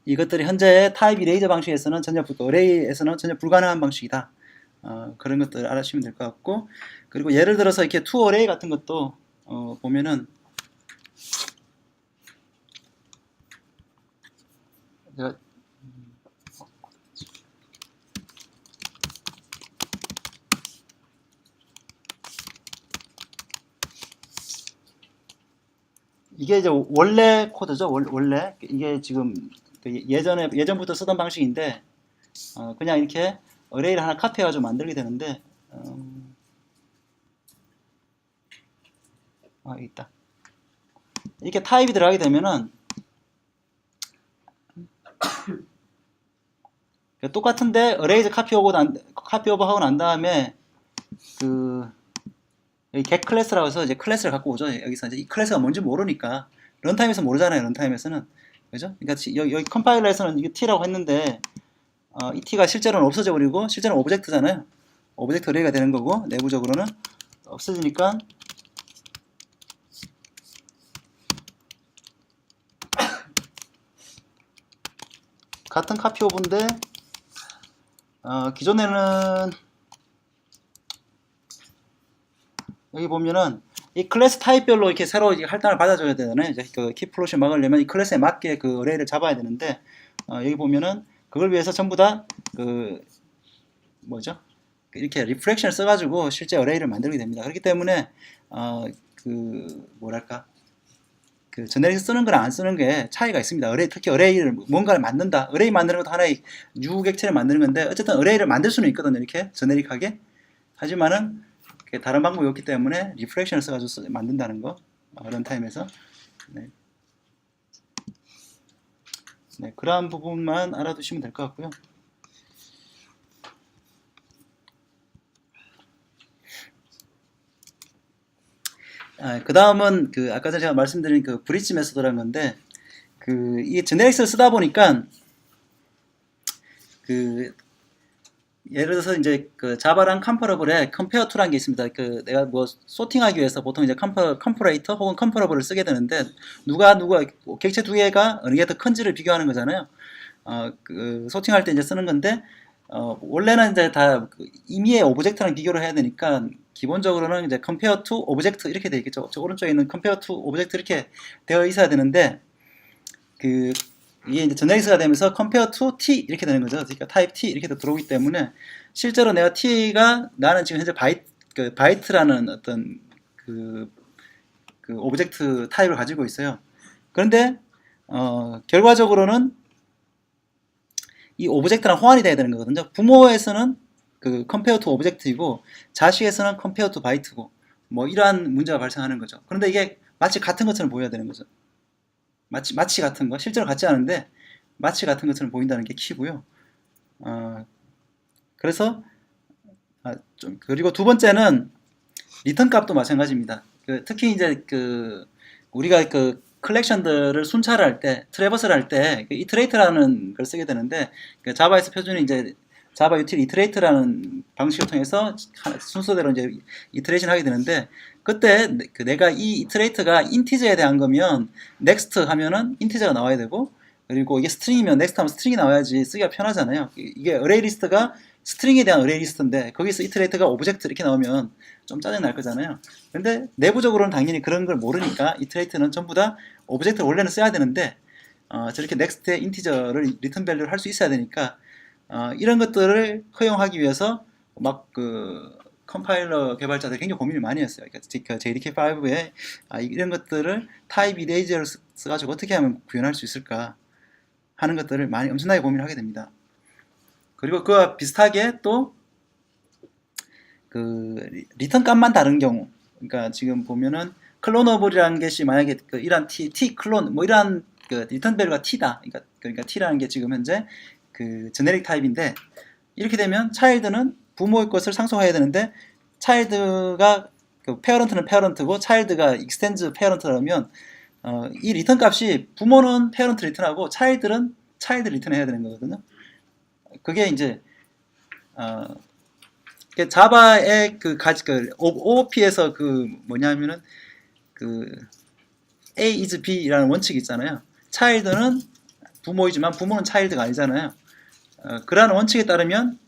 이것들이 현재 타입 이레이저 방식에서는 전혀 어레이에서는 전혀 불가능한 방식이다. 그런 것들 알아주시면 될 것 같고 그리고 예를 들어서 이렇게 투 어레이 같은 것도 보면은 제가 이게 이제 원래 코드죠. 원래 이게 지금 예전부터 쓰던 방식인데 그냥 이렇게 어레이를 하나 카피해가지고 만들게 되는데 여기 있다. 이렇게 타입이 들어가게 되면은 똑같은데 어레이즈 카피 오버 하고 난 다음에 그 여기 get 클래스라고 해서 이제 클래스를 갖고 오죠. 여기서 이제 이 클래스가 뭔지 모르니까 런타임에서 모르잖아요. 런타임에서는 그죠? 그러니까 여기 컴파일러에서는 이게 t라고 했는데 이 t가 실제로는 없어져 버리고 실제로는 오브젝트잖아요. 오브젝트 어레이가 되는 거고 내부적으로는 없어지니까 같은 카피 오브인데 기존에는 여기 보면은 이 클래스 타입별로 이렇게 새로 할당을 받아줘야 되잖아요. 이제 그 키플로시 막으려면 이 클래스에 맞게 그 어레이를 잡아야 되는데 여기 보면은 그걸 위해서 전부 다 그 뭐죠? 이렇게 리프렉션을 써가지고 실제 어레이를 만들게 됩니다. 그렇기 때문에 뭐랄까 그 제네릭 쓰는 거랑 안 쓰는 게 차이가 있습니다. 특히 어레이를 뭔가를 만든다. 어레이 만드는 것도 하나의 유객체를 만드는 건데 어쨌든 어레이를 만들 수는 있거든요. 이렇게 제네릭하게. 하지만은 다른 방법이 없기 때문에 리프렉션을 써가지고 만든다는 거. 런타임에서. 네. 네, 그러한 부분만 알아두시면 될 것 같고요. 그 다음은 아까 전에 제가 말씀드린 그 브릿지 메소드라는 건데 이 제네릭스를 쓰다 보니까 예를 들어서 이제 자바랑 컴퍼러블에 컴페어 투라는 게 있습니다. 내가 뭐 소팅하기 위해서 보통 이제 컴퍼레이터 혹은 컴퍼러블을 쓰게 되는데 누가 객체 두 개가 어느 게 더 큰지를 비교하는 거잖아요. 소팅할 때 이제 쓰는 건데 원래는 이제 다 임의의 오브젝트랑 비교를 해야 되니까 기본적으로는 이제 compare to object 이렇게 되어 있겠죠. 저 오른쪽에 있는 compare to object 이렇게 되어 있어야 되는데 이게 이제 제네릭스가 되면서 compare to t 이렇게 되는 거죠. 그러니까 type t 이렇게 들어오기 때문에 실제로 내가 t가 나는 지금 현재 바이트라는 어떤 오브젝트 타입을 가지고 있어요. 그런데 결과적으로는 이 오브젝트랑 호환이 돼야 되는 거거든요. 부모에서는 compare to object이고 자식에서는 compare to byte고 뭐 이러한 문제가 발생하는 거죠. 그런데 이게 마치 같은 것처럼 보여야 되는 거죠. 마치 같은 거, 실제로 같지 않은데 마치 같은 것처럼 보인다는 게 키고요. 그래서 그리고 두 번째는 리턴 값도 마찬가지입니다. 특히 이제 우리가 컬렉션들을 순차를 할 때, 트래버스를 할 때, 이트레이트라는 걸 쓰게 되는데, 자바에서 표준이 이제 자바 유틸 이트레이트라는 방식을 통해서 순서대로 이제 이트레이션 하게 되는데, 그때 내가 이 이트레이트가 인티저에 대한 거면, next 하면은 인티저가 나와야 되고, 그리고 이게 스트링이면 next 하면 스트링이 나와야지 쓰기가 편하잖아요. 이게 어레이 리스트가 스트링에 대한 어레이 리스트인데, 거기서 이트레이트가 오브젝트 이렇게 나오면 좀 짜증 날 거잖아요. 근데 내부적으로는 당연히 그런 걸 모르니까 이트레이트는 전부 다 오브젝트를 원래는 써야 되는데 저렇게 넥스트에 인티저를 리턴 밸류를 할 수 있어야 되니까 이런 것들을 허용하기 위해서 막 컴파일러 개발자들이 굉장히 고민을 많이 했어요. 그러니까 JDK5에 이런 것들을 타입 이레이저를 써가지고 어떻게 하면 구현할 수 있을까 하는 것들을 많이 엄청나게 고민을 하게 됩니다. 그리고 그와 비슷하게 또 리턴 값만 다른 경우, 그러니까 지금 보면은 클로너블이라는 것이 만약에 이러한 t 클론 뭐 이러한 리턴 밸류가 t다. 그러니까 t라는 게 지금 현재 제네릭 타입인데 이렇게 되면 차일드는 부모의 것을 상속해야 되는데 차일드가 페어런트는 페어런트고 차일드가 익스텐즈 페어런트라면 이 리턴 값이 부모는 페어런트 리턴하고 차일드는 차일드 리턴해야 되는 거거든요. 그게 이제 자바의 OOP에서 뭐냐면은 A is B라는 원칙이 있잖아요. 차일드는 부모이지만 부모는 차일드가 아니잖아요. 그러한 원칙에 따르면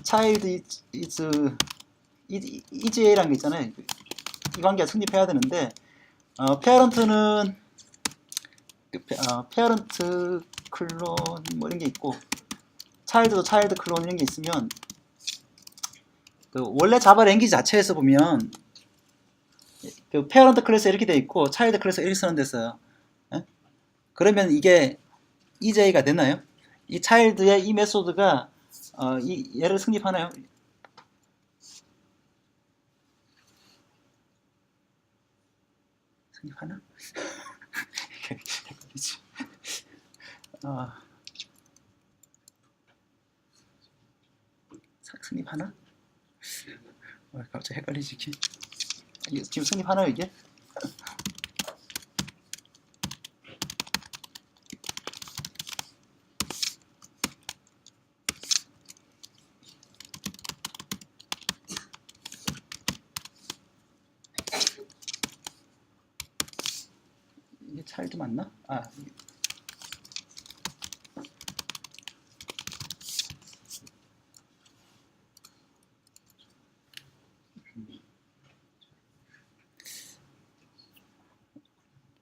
child is A라는 게 있잖아요. 이 관계가 성립해야 되는데 페어런트는 페어런트 클론 뭐 이런 게 있고 차일드도 차일드 클론 이런 게 있으면 원래 자바 랭귀지 자체에서 보면 페어런트 클래스 이렇게 돼 있고 차일드 클래스 이렇게 쓰는 데서요. 그러면 이게 EJ가 되나요? 이 차일드의 이 메소드가 이 얘를 성립하나요? 성립하나? 성립하나? 갑자기 헷갈리지. 지금 성립하나요 이게? 이게 차일드 맞나?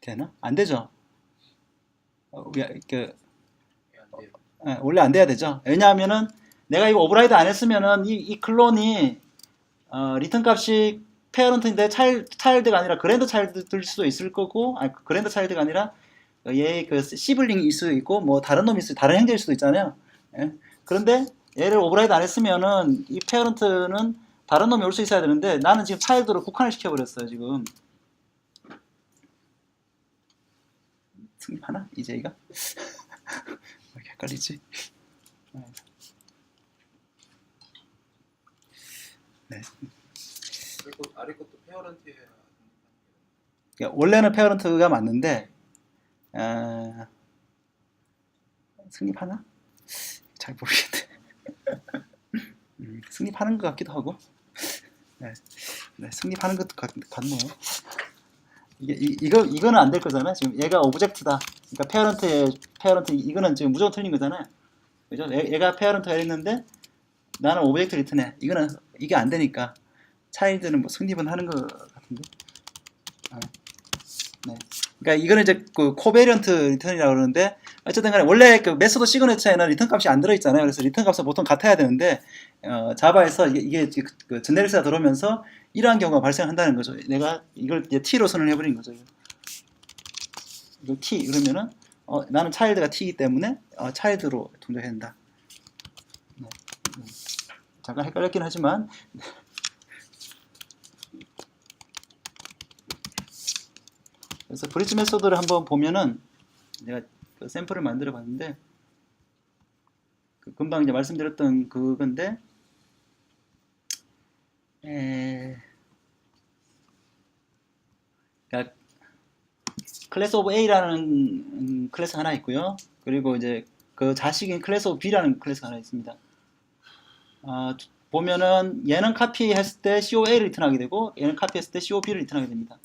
되나? 안 되죠. 그, 안 돼요. 원래 안 돼야 되죠. 왜냐하면은 내가 이거 오버라이드 안 했으면은 이 클론이 리턴 값이 페어런트인데 차일드가 아니라 그랜드 차일드일 수도 있을 거고, 아니 그랜드 차일드가 아니라 얘 그 시블링일 수도 있고, 뭐 다른 놈이 다른 형제일 수도 있잖아요. 예? 그런데 얘를 오버라이드 안 했으면은 이 페어런트는 다른 놈이 올 수 있어야 되는데 나는 지금 차일드로 국한을 시켜버렸어요 지금. 승립하나? 이제이가? 왜 이렇게 헷갈리지? 네. 그리고 아래 것도 페어런트여야 그러니까 원래는 페어런트가 맞는데 승립하나? 잘 모르겠네. 승립하는 것 같기도 하고. 네, 승립하는 것도 같네요. 이거는 안 될 거잖아요. 지금 얘가 오브젝트다. 그러니까 페어런트 이거는 지금 무조건 틀린 거잖아요. 그죠? 얘가 페어런트가 있는데 나는 오브젝트 리턴해. 이게 안 되니까 차일드는 뭐 승립은 하는 것 같은데. 네. 그러니까 이거는 이제 그 코베리언트 리턴이라고 그러는데 어쨌든 간에 원래 그 메소드 시그너처에는 리턴 값이 안 들어있잖아요. 그래서 리턴 값은 보통 같아야 되는데 자바에서 이게 그 제네릭스가 들어오면서 이러한 경우가 발생한다는 거죠. 내가 이걸 이제 t로 선언해 버린 거죠. 이걸 t 그러면은 나는 차일드가 t이기 때문에 차일드로 동작해야 된다. 네. 잠깐 헷갈렸긴 하지만 그래서 브릿지 메소드를 한번 보면은 내가 그 샘플을 만들어 봤는데 금방 이제 말씀드렸던 그건데 그러니까 클래스 오브 A라는 클래스 하나 있고요. 그리고 이제 그 자식인 클래스 오브 B라는 클래스가 하나 있습니다. 보면은 얘는 카피했을 때 COA를 리턴하게 되고 얘는 카피했을 때 COB를 리턴하게 됩니다.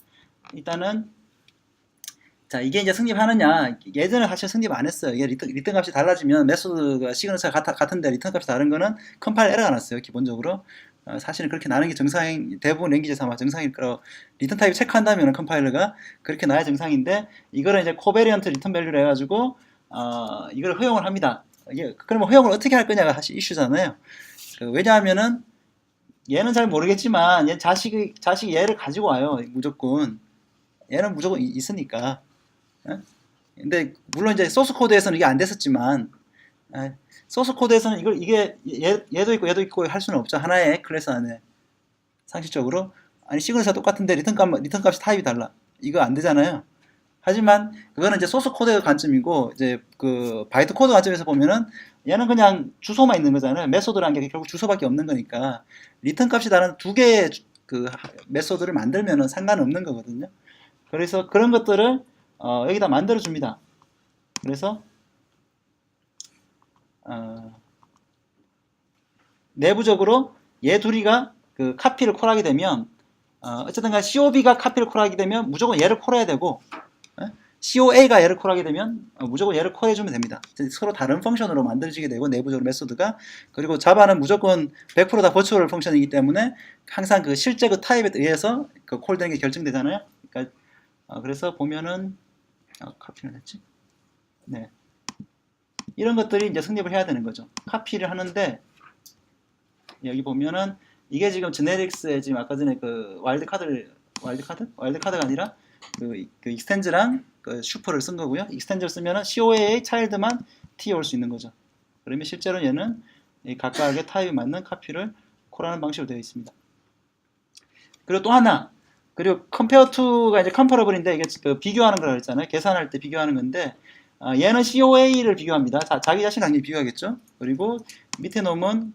일단은 자 이게 이제 승립하느냐, 예전에 사실 승립 안 했어요. 이게 리턴 값이 달라지면 메소드가 시그너처가 같은데 리턴 값이 다른 거는 컴파일 에러가 났어요. 기본적으로 사실은 그렇게 나는 게 대부분 랭귀지에서 아마 정상일 거라고, 리턴 타입 체크한다면 컴파일러가 그렇게 나야 정상인데 이거를 이제 코베리언트 리턴 밸류를 해가지고 이걸 허용을 합니다. 그러면 허용을 어떻게 할 거냐가 사실 이슈잖아요. 왜냐하면은 얘는 잘 모르겠지만 얘 자식이 얘를 가지고 와요. 무조건 얘는 무조건 있으니까. 근데 물론 이제 소스 코드에서는 이게 안 됐었지만 소스 코드에서는 이게 얘도 있고 얘도 있고 할 수는 없죠. 하나의 클래스 안에 상식적으로. 아니 시그너처가 똑같은데 리턴 값이 타입이 달라. 이거 안 되잖아요. 하지만 그거는 이제 소스 코드의 관점이고 이제 그 바이트 코드 관점에서 보면은 얘는 그냥 주소만 있는 거잖아요. 메소드라는 게 결국 주소밖에 없는 거니까 리턴 값이 다른 두 개의 그 메소드를 만들면은 상관없는 거거든요. 그래서 그런 것들을 여기다 만들어 줍니다. 그래서 내부적으로 얘 둘이가 그 카피를 콜하게 되면 어쨌든 간 COB가 카피를 콜하게 되면 무조건 얘를 콜해야 되고 COA가 얘를 콜하게 되면 무조건 얘를 콜해주면 됩니다. 서로 다른 펑션으로 만들어지게 되고 내부적으로 메소드가. 그리고 자바는 무조건 100% 다 버추얼 펑션이기 때문에 항상 그 실제 그 타입에 의해서 그 콜되는 게 결정되잖아요. 그러니까 그래서 보면은 카피는 됐지? 네. 이런 것들이 이제 성립을 해야 되는 거죠. 카피를 하는데 여기 보면은 이게 지금 제네릭스에 지금 아까 전에 그 와일드카드가 아니라 그 익스텐즈랑 그 슈퍼를 쓴 거고요. 익스텐즈를 쓰면은 COA의 차일드만 T에 올 수 있는 거죠. 그러면 실제로 얘는 이 각각의 타입에 맞는 카피를 콜하는 방식으로 되어 있습니다. 그리고 또 하나, 그리고 compare to가 이제 comparable인데 이게 그 비교하는 거라고 했잖아요. 계산할 때 비교하는 건데 얘는 COA를 비교합니다. 자기 자신 당연히 비교하겠죠. 그리고 밑에 놈은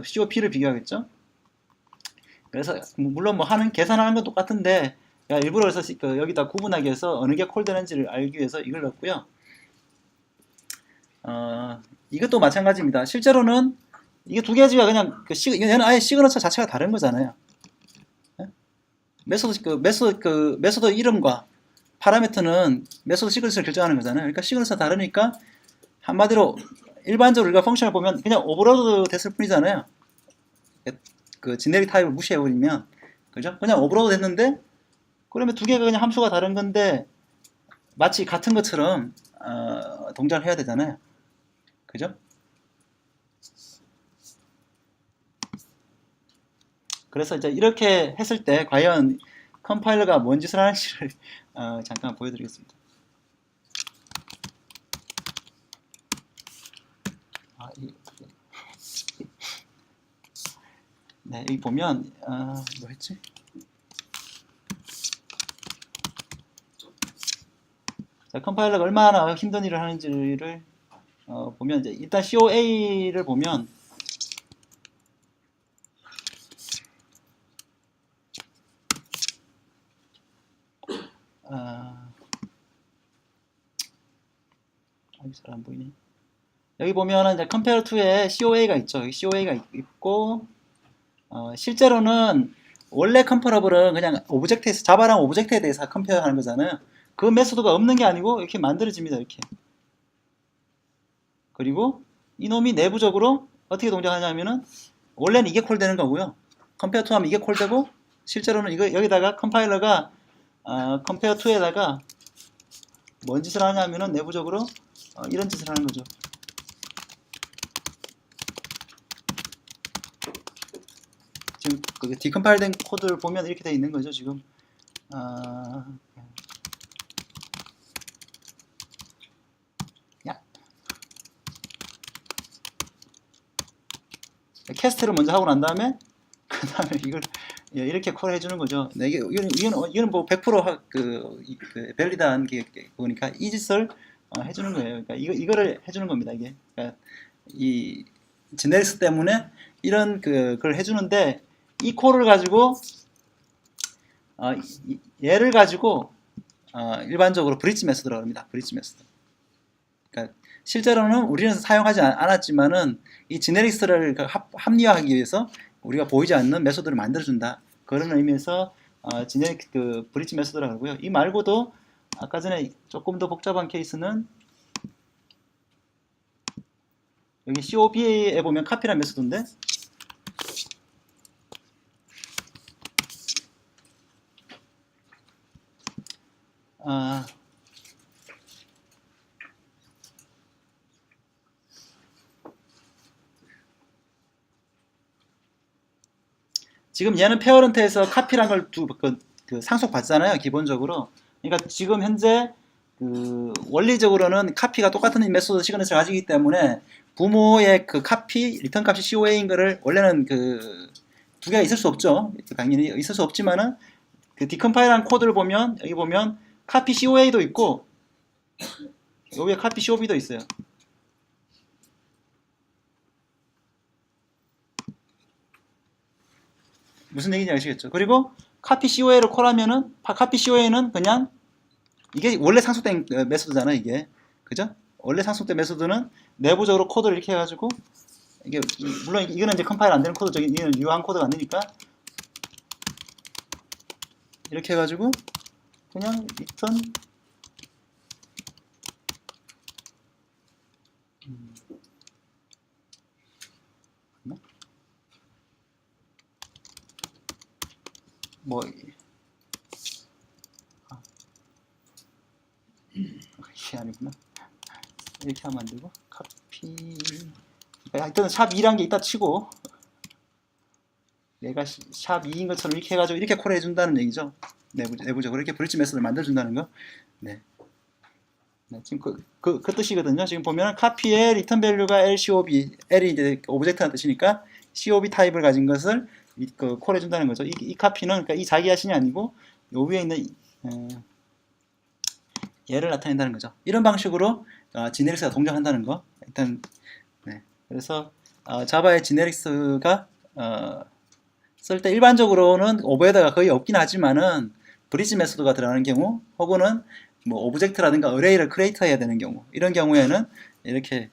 COP를 비교하겠죠. 그래서 물론 뭐 계산하는 건 똑같은데 일부러 그래서 여기다 구분하기 위해서 어느 게 콜되는지를 알기 위해서 이걸 넣었고요. 이것도 마찬가지입니다. 실제로는 이게 두 개지가 그냥 얘는 아예 시그너처 자체가 다른 거잖아요. 메소드 이름과 파라미터는 메소드 시그너처를 결정하는 거잖아요. 그러니까 시그너처가 다르니까 한마디로 일반적으로 우리가 펑션을 보면 그냥 오버로드 됐을 뿐이잖아요. 그 제네릭 타입을 무시해버리면, 그죠? 그냥 오버로드 됐는데 그러면 두 개가 그냥 함수가 다른 건데 마치 같은 것처럼 동작을 해야 되잖아요. 그죠? 그래서 이제 이렇게 했을 때 과연 컴파일러가 뭔 짓을 하는지를 잠깐 보여드리겠습니다. 네, 여기 보면 뭐 했지? 자, 컴파일러가 얼마나 힘든 일을 하는지를 보면 이제 일단 COA를 보면 잘 안 보이네. 여기 보면은 이제 compare to에 COA가 있죠. 여기 COA가 있고 실제로는 원래 컴퍼러블은 그냥 오브젝트에서 자바랑 오브젝트에 대해서 컴페어 하는 거잖아요. 그 메소드가 없는 게 아니고 이렇게 만들어집니다. 이렇게. 그리고 이놈이 내부적으로 어떻게 동작하냐면은 원래는 이게 콜되는 거고요. compare to 하면 이게 콜되고 실제로는 이거 여기다가 컴파일러가 compare to에다가 뭔 짓을 하냐면은 내부적으로 이런 짓을 하는 거죠. 지금 그 디컴파일된 코드를 보면 이렇게 되어 있는 거죠. 지금 캐스트를 먼저 하고 난 다음에 그 다음에 이걸 이렇게 콜 해주는 거죠. 네, 이거는 뭐 100% 밸리드한 게 그거니까 이 짓을 해주는 거예요. 그러니까 이거를 해주는 겁니다. 이게 그러니까 이 제네리스 때문에 이런 그걸 해주는데 이 콜을 가지고 얘를 가지고 일반적으로 브릿지 메소드라고 합니다. 브릿지 메소드. 그러니까 실제로는 우리는 사용하지 않았지만은 이 제네리스를 합리화하기 위해서 우리가 보이지 않는 메소드를 만들어준다. 그런 의미에서 제네릭 브릿지 메소드라고 하고요. 이 말고도 아까 전에 조금 더 복잡한 케이스는 여기 COBA에 보면 카피란 메소드인데 지금 얘는 페어런트에서 카피란 걸 상속 받잖아요. 기본적으로. 그러니까 지금 현재 원리적으로는 카피가 똑같은 메소드 시그니처를 가지기 때문에 부모의 그 카피 리턴 값이 COA인 거를 원래는 두 개가 있을 수 없죠. 당연히 있을 수 없지만은 그 디컴파일한 코드를 보면 여기 보면 카피 COA도 있고 여기에 카피 COB도 있어요. 무슨 얘기인지 아시겠죠? 그리고 카피 COA를 콜하면은 카피 COA는 그냥 이게 원래 상속된 메소드잖아요. 이게 그죠? 원래 상속된 메소드는 내부적으로 코드를 이렇게 해가지고 이게 물론 이거는 이제 컴파일 안 되는 코드죠. 이거는 유효한 코드가 아니니까 이렇게 해가지고 그냥 리턴 뭐 이게 아니구나. 이렇게 하면 안 되고 카피 일단 샵 2란 게 있다 치고 내가 샵 2인 것처럼 이렇게 해가지고 이렇게 콜 해준다는 얘기죠. 내부적으로 이렇게 브릿지 메소드를 만들어준다는 거. 네. 네, 지금 그 뜻이거든요. 지금 보면 카피의 리턴 밸류가 LCOB, L이 이제 오브젝트라는 뜻이니까 COB 타입을 가진 것을 콜 해준다는 거죠. 이 카피는 그러니까 이 자기 자신이 아니고 요 위에 있는 얘를 나타낸다는 거죠. 이런 방식으로 지네릭스가 동작한다는 거. 일단 네. 그래서 자바의 지네릭스가 쓸 때 일반적으로는 오버헤더가 거의 없긴 하지만은 브릿지 메소드가 들어가는 경우 혹은 뭐 오브젝트라든가 어레이를 크리에이트 해야 되는 경우 이런 경우에는 이렇게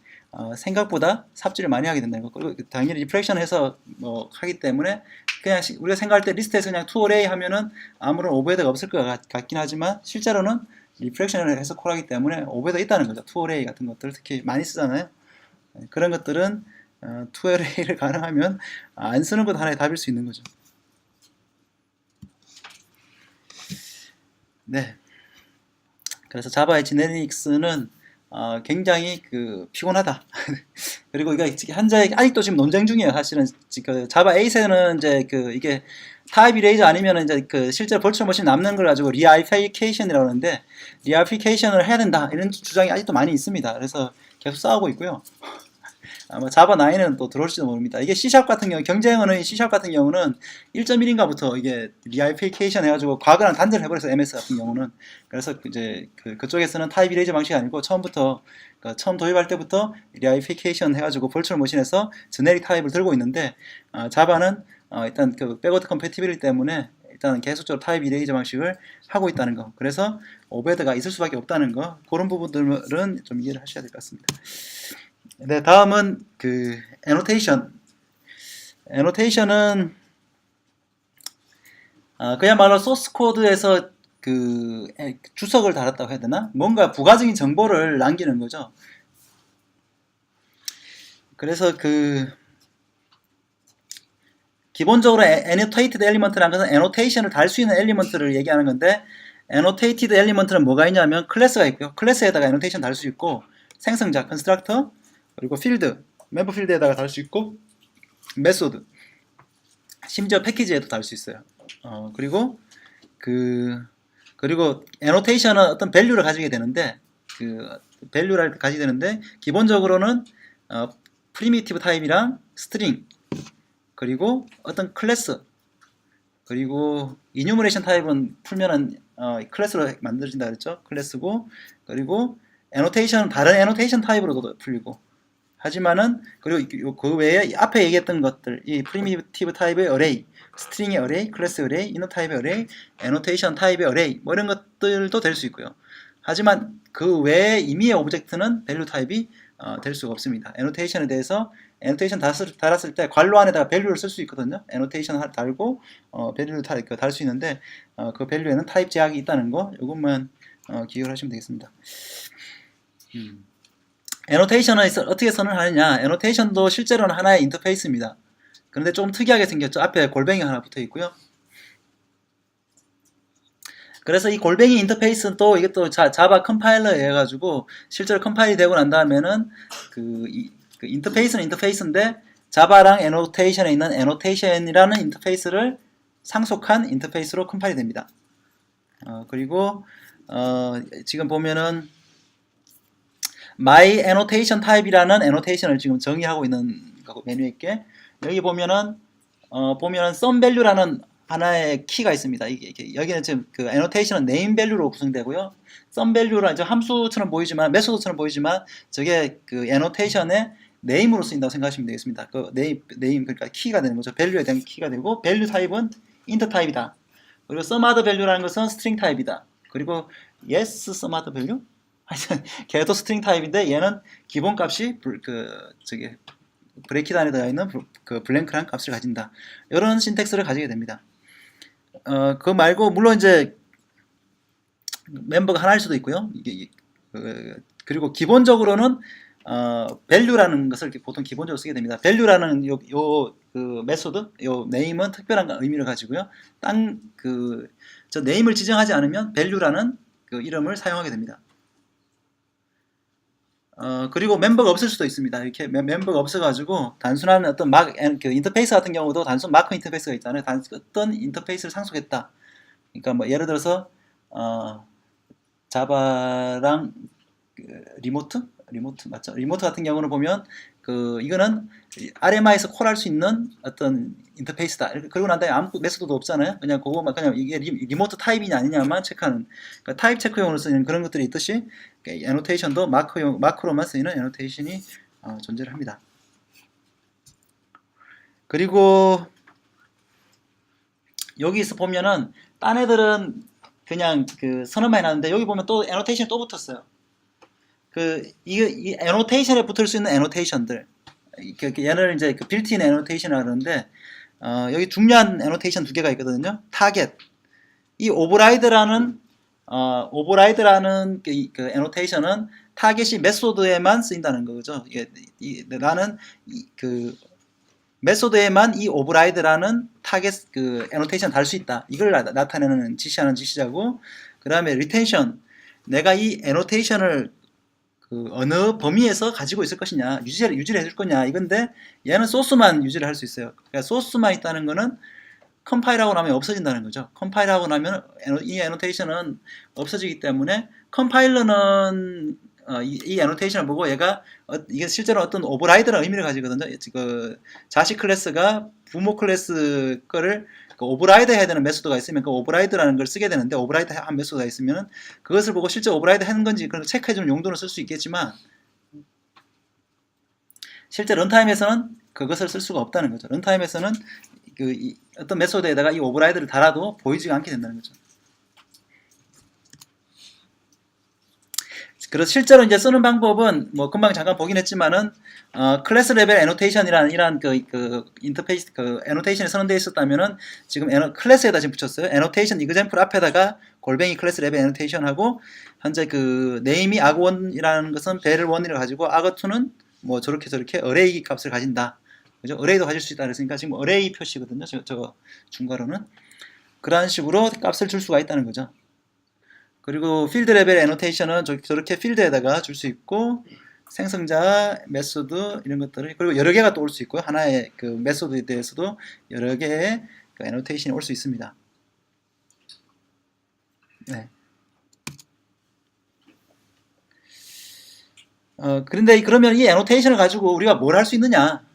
생각보다 삽질을 많이 하게 된다는 거. 그리고 당연히 리프렉션 해서 뭐 하기 때문에 그냥 우리가 생각할 때 리스트에서 그냥 to array 하면은 아무런 오버헤더가 없을 것 같긴 하지만 실제로는 리프렉션을 해서 콜하기 때문에 오버헤더 있다는 거죠. to array 같은 것들 특히 많이 쓰잖아요. 그런 것들은 to array를 가능하면 안 쓰는 것 하나의 답일 수 있는 거죠. 네. 그래서 자바의 지네릭스는 굉장히 피곤하다. 그리고 이게 현재 아직도 지금 논쟁 중이에요. 사실은 자바 8에는 이제 이게 타입 이레이저 아니면 이제 실제 버추얼 머신 남는 걸 가지고 리아이피케이션이라고 하는데 리아이피케이션을 해야 된다 이런 주장이 아직도 많이 있습니다. 그래서 계속 싸우고 있고요. 아마 자바 9은 또 들어올지도 모릅니다. 이게 C# 같은 경우, 경쟁 언어인 C# 같은 경우는 1.1인가부터 이게 리아이피케이션 해가지고 과거랑 단절을 해버려서 MS 같은 경우는. 그래서 이제 그쪽에서는 타입 이레이저 방식이 아니고 처음부터, 처음 도입할 때부터 리아이피케이션 해가지고 벌추얼 머신에서 제네릭 타입을 들고 있는데, 자바는 일단 백워드 컴패티빌리티 때문에 일단 계속적으로 타입 이레이저 방식을 하고 있다는 거. 그래서 오베드가 있을 수밖에 없다는 거. 그런 부분들은 좀 이해를 하셔야 될 것 같습니다. 네, 다음은 애노테이션. 애노테이션은 그야말로 소스 코드에서 주석을 달았다고 해야 되나? 뭔가 부가적인 정보를 남기는 거죠. 그래서 기본적으로 annotated element라는 것은 annotation을 달 수 있는 엘리먼트를 얘기하는 건데, annotated element는 뭐가 있냐면 클래스가 있고요. 클래스에다가 annotation 달 수 있고, 생성자, constructor, 그리고 필드, 멤버 필드에다가 달 수 있고, 메소드, 심지어 패키지에도 달 수 있어요. 그리고 annotation은 어떤 value를 가지게 되는데, value를 가지게 되는데, 기본적으로는 primitive 타입이랑 string, 그리고 어떤 클래스, 그리고 enumeration 타입은 풀면은 클래스로 만들어진다 그랬죠. 클래스고, 그리고 annotation은 다른 annotation 타입으로도 풀리고. 하지만은 그리고 그 외에 앞에 얘기했던 것들, 이 primitive 타입의 array, string의 array, 클래스 array, inner 타입의 array, annotation 타입의 array, 뭐 이런 것들도 될 수 있고요. 하지만 그 외에 임의의 오브젝트는 value 타입이 될 수가 없습니다. annotation에 대해서 annotation 달았을 때 괄호 안에다가 value를 쓸 수 있거든요. annotation 달고 value를 달 수 있는데 그 value에는 타입 제약이 있다는 거, 이것만 기억을 하시면 되겠습니다. 애노테이션을 어떻게 선언하느냐. 애노테이션도 실제로는 하나의 인터페이스입니다. 그런데 조금 특이하게 생겼죠. 앞에 골뱅이 하나 붙어 있고요. 그래서 이 골뱅이 인터페이스는 또 이게 또 자바 컴파일러에 의해 가지고 실제로 컴파일이 되고 난 다음에는 인터페이스는 인터페이스인데 자바랑 애노테이션에 있는 애노테이션이라는 인터페이스를 상속한 인터페이스로 컴파일이 됩니다. 그리고 지금 보면은 My Annotation Type이라는 annotation을 지금 정의하고 있는 거고, 메뉴에 있게 여기 보면은 sum value라는 하나의 키가 있습니다. 여기는 지금 annotation은 name value로 구성되고요. sum value는 이제 함수처럼 보이지만 메소드처럼 보이지만 저게 annotation의 name으로 쓰인다고 생각하시면 되겠습니다. name 그러니까 키가 되는 거죠. value에 대한 키가 되고 value 타입은 int 타입이다. 그리고 some other value라는 것은 string 타입이다. 그리고 yes some other value? 걔도 스트링 타입인데 얘는 기본값이 브레이키드 안에 들어있는 블랭크란 값을 가진다. 이런 신텍스를 가지게 됩니다. 그거 말고 물론 이제 멤버가 하나일 수도 있고요. 그리고 기본적으로는 value라는 것을 보통 기본적으로 쓰게 됩니다. value라는 메소드, 요 name은 특별한 의미를 가지고요. 저 name을 지정하지 않으면 value라는 이름을 사용하게 됩니다. 그리고 멤버가 없을 수도 있습니다. 이렇게 멤버가 없어가지고 단순한 어떤 인터페이스 같은 경우도 단순 마크 인터페이스가 있잖아요. 어떤 인터페이스를 상속했다. 그러니까 뭐 예를 들어서 자바랑 리모트 맞죠? 리모트 같은 경우는 보면 이거는 RMI에서 콜할 수 있는 어떤 인터페이스다. 그러고 난 다음에 아무 메소드도 없잖아요. 그냥 이게 리모트 타입이냐 아니냐만 체크하는, 그러니까 타입 체크용으로 쓰이는 그런 것들이 있듯이 애노테이션도 마크로만 쓰이는 애노테이션이 존재를 합니다. 그리고 여기서 보면은 딴 애들은 그냥 선언만 해놨는데 여기 보면 또 애노테이션이 또 붙었어요. 이 애노테이션에 붙을 수 있는 애노테이션들, 얘를 이제 빌트인 애노테이션이라고 그러는데 여기 중요한 애노테이션 두 개가 있거든요. 타겟, 이 오버라이드라는 애노테이션은 타겟이 메소드에만 쓰인다는 거죠. 나는 메소드에만 이 오버라이드라는 타겟 애노테이션 달 수 있다. 이걸 나타내는 지시하는 지시자고, 그 다음에 리텐션, 내가 이 애노테이션을 그 어느 범위에서 가지고 있을 것이냐, 유지를 해줄 거냐 이건데, 얘는 소스만 유지를 할 수 있어요. 그러니까 소스만 있다는 거는 컴파일하고 나면 없어진다는 거죠. 컴파일하고 나면 이 애노테이션은 없어지기 때문에, 컴파일러는 이 애노테이션을 보고 얘가 이게 실제로 어떤 오버라이드라는 의미를 가지거든요. 그 자식 클래스가 부모 클래스 거를 그 오버라이드 해야 되는 메소드가 있으면 그 오버라이드라는 걸 쓰게 되는데, 오버라이드 한 메소드가 있으면 그것을 보고 실제 오버라이드 하는 건지 그런 체크해주는 용도로 쓸 수 있겠지만, 실제 런타임에서는 그것을 쓸 수가 없다는 거죠. 런타임에서는 어떤 메소드에다가 이 오버라이드를 달아도 보이지가 않게 된다는 거죠. 그래서 실제로 이제 쓰는 방법은 뭐 금방 잠깐 보긴 했지만은, 클래스 레벨 애노테이션이라는 이런 그 인터페이스 그 애노테이션이 선언되어 있었다면은, 지금 클래스에다 지금 붙였어요. 애노테이션 이그젬플 앞에다가 골뱅이 클래스 레벨 애노테이션하고, 현재 그 네임이 arg1이라는 것은 vel1을 가지고 arg2는 뭐 저렇게 어레이 값을 가진다. 그죠? 어레이도 가질 수 있다 그랬으니까 지금 어레이 표시거든요. 저 중괄호는 그런 식으로 값을 줄 수가 있다는 거죠. 그리고 필드 레벨 애노테이션은 저렇게 필드에다가 줄 수 있고, 생성자, 메소드 이런 것들을, 그리고 여러 개가 또 올 수 있고요. 하나의 그 메소드에 대해서도 여러 개의 그 애노테이션이 올 수 있습니다. 네. 그런데 그러면 이 애노테이션을 가지고 우리가 뭘 할 수 있느냐?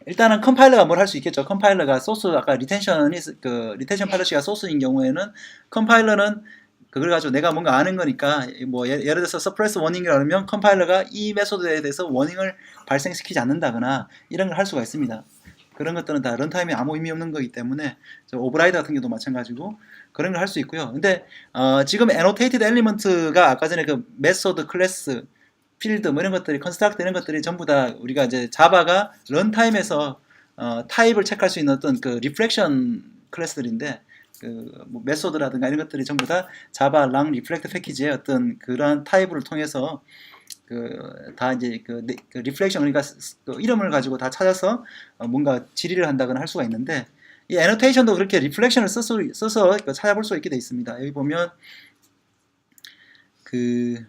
일단은 컴파일러가 뭘 할 수 있겠죠. 컴파일러가 소스, 아까 리텐션 팔러시가 소스인 경우에는, 컴파일러는 그걸 가지고 내가 뭔가 아는 거니까, 뭐 예를 들어서 서프레스 워닝이라 그러면 컴파일러가 이 메소드에 대해서 워닝을 발생시키지 않는다거나 이런 걸 할 수가 있습니다. 그런 것들은 다 런타임에 아무 의미 없는 거기 때문에, 오버라이드 같은 경우도 마찬가지고 그런 걸 할 수 있고요. 근데 지금 annotated element가 아까 전에 그 메소드, 클래스, 필드 뭐 이런 것들이, 컨스트럭트 이런 것들이 전부 다 우리가 이제 자바가 런타임에서 타입을 체크할 수 있는 어떤 그 리플렉션 클래스들인데, 뭐 메소드라든가 이런 것들이 전부 다 자바 랑 리플렉트 패키지의 어떤 그런 타입을 통해서 다 이제 그 리플렉션, 그러니까 그 이름을 가지고 다 찾아서 뭔가 질의를 한다거나 할 수가 있는데, 이 애노테이션도 그렇게 리플렉션을 써서 찾아볼 수 있게 돼 있습니다. 여기 보면 그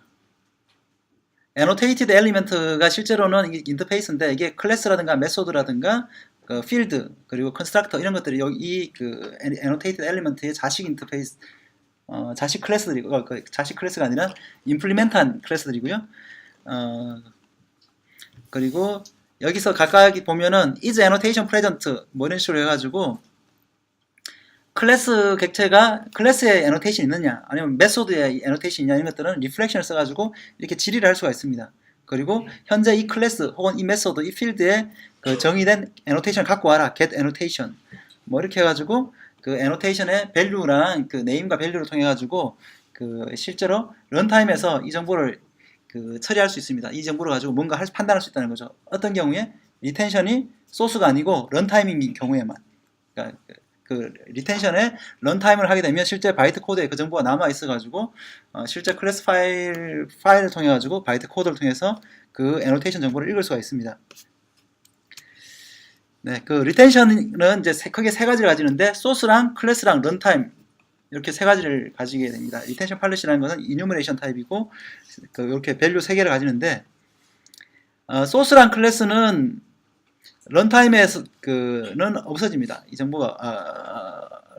annotated element가 실제로는 이게 인터페이스인데, 이게 클래스라든가 메소드라든가 그 필드 그리고 컨스트럭터 이런 것들이 여기 그 annotated element의 자식 인터페이스, 자식 클래스들이고, 자식 클래스가 아니라 임플리멘트한 클래스들이고요. 그리고 여기서 각각 보면은 is annotation present 뭐 이런 식으로 해가지고, 클래스 객체가 클래스에 애노테이션이 있느냐 아니면 메소드에 애노테이션이 있냐, 이런 것들은 리플렉션을 써가지고 이렇게 질의를 할 수가 있습니다. 그리고 현재 이 클래스 혹은 이 메소드, 이 필드에 그 정의된 애노테이션을 갖고 와라, get annotation 뭐 이렇게 해가지고 그 애노테이션의 밸류랑 그 네임과 밸류를 통해 가지고 그 실제로 런타임에서 이 정보를 그 처리할 수 있습니다. 이 정보를 가지고 뭔가 판단할 수 있다는 거죠. 어떤 경우에 리텐션이 소스가 아니고 런타임인 경우에만, 그러니까 그 리텐션에 런타임을 하게 되면 실제 바이트 코드에 그 정보가 남아 있어가지고 실제 클래스 파일을 통해 가지고 바이트 코드를 통해서 그 애노테이션 정보를 읽을 수가 있습니다. 네, 그 리텐션은 이제 크게 세 가지를 가지는데, 소스랑 클래스랑 런타임 이렇게 세 가지를 가지게 됩니다. 리텐션 팔렛이라는 것은 이뉴머레이션 타입이고, 이렇게 밸류 세 개를 가지는데, 소스랑 클래스는 런타임에서 그는 없어집니다. 이 정보가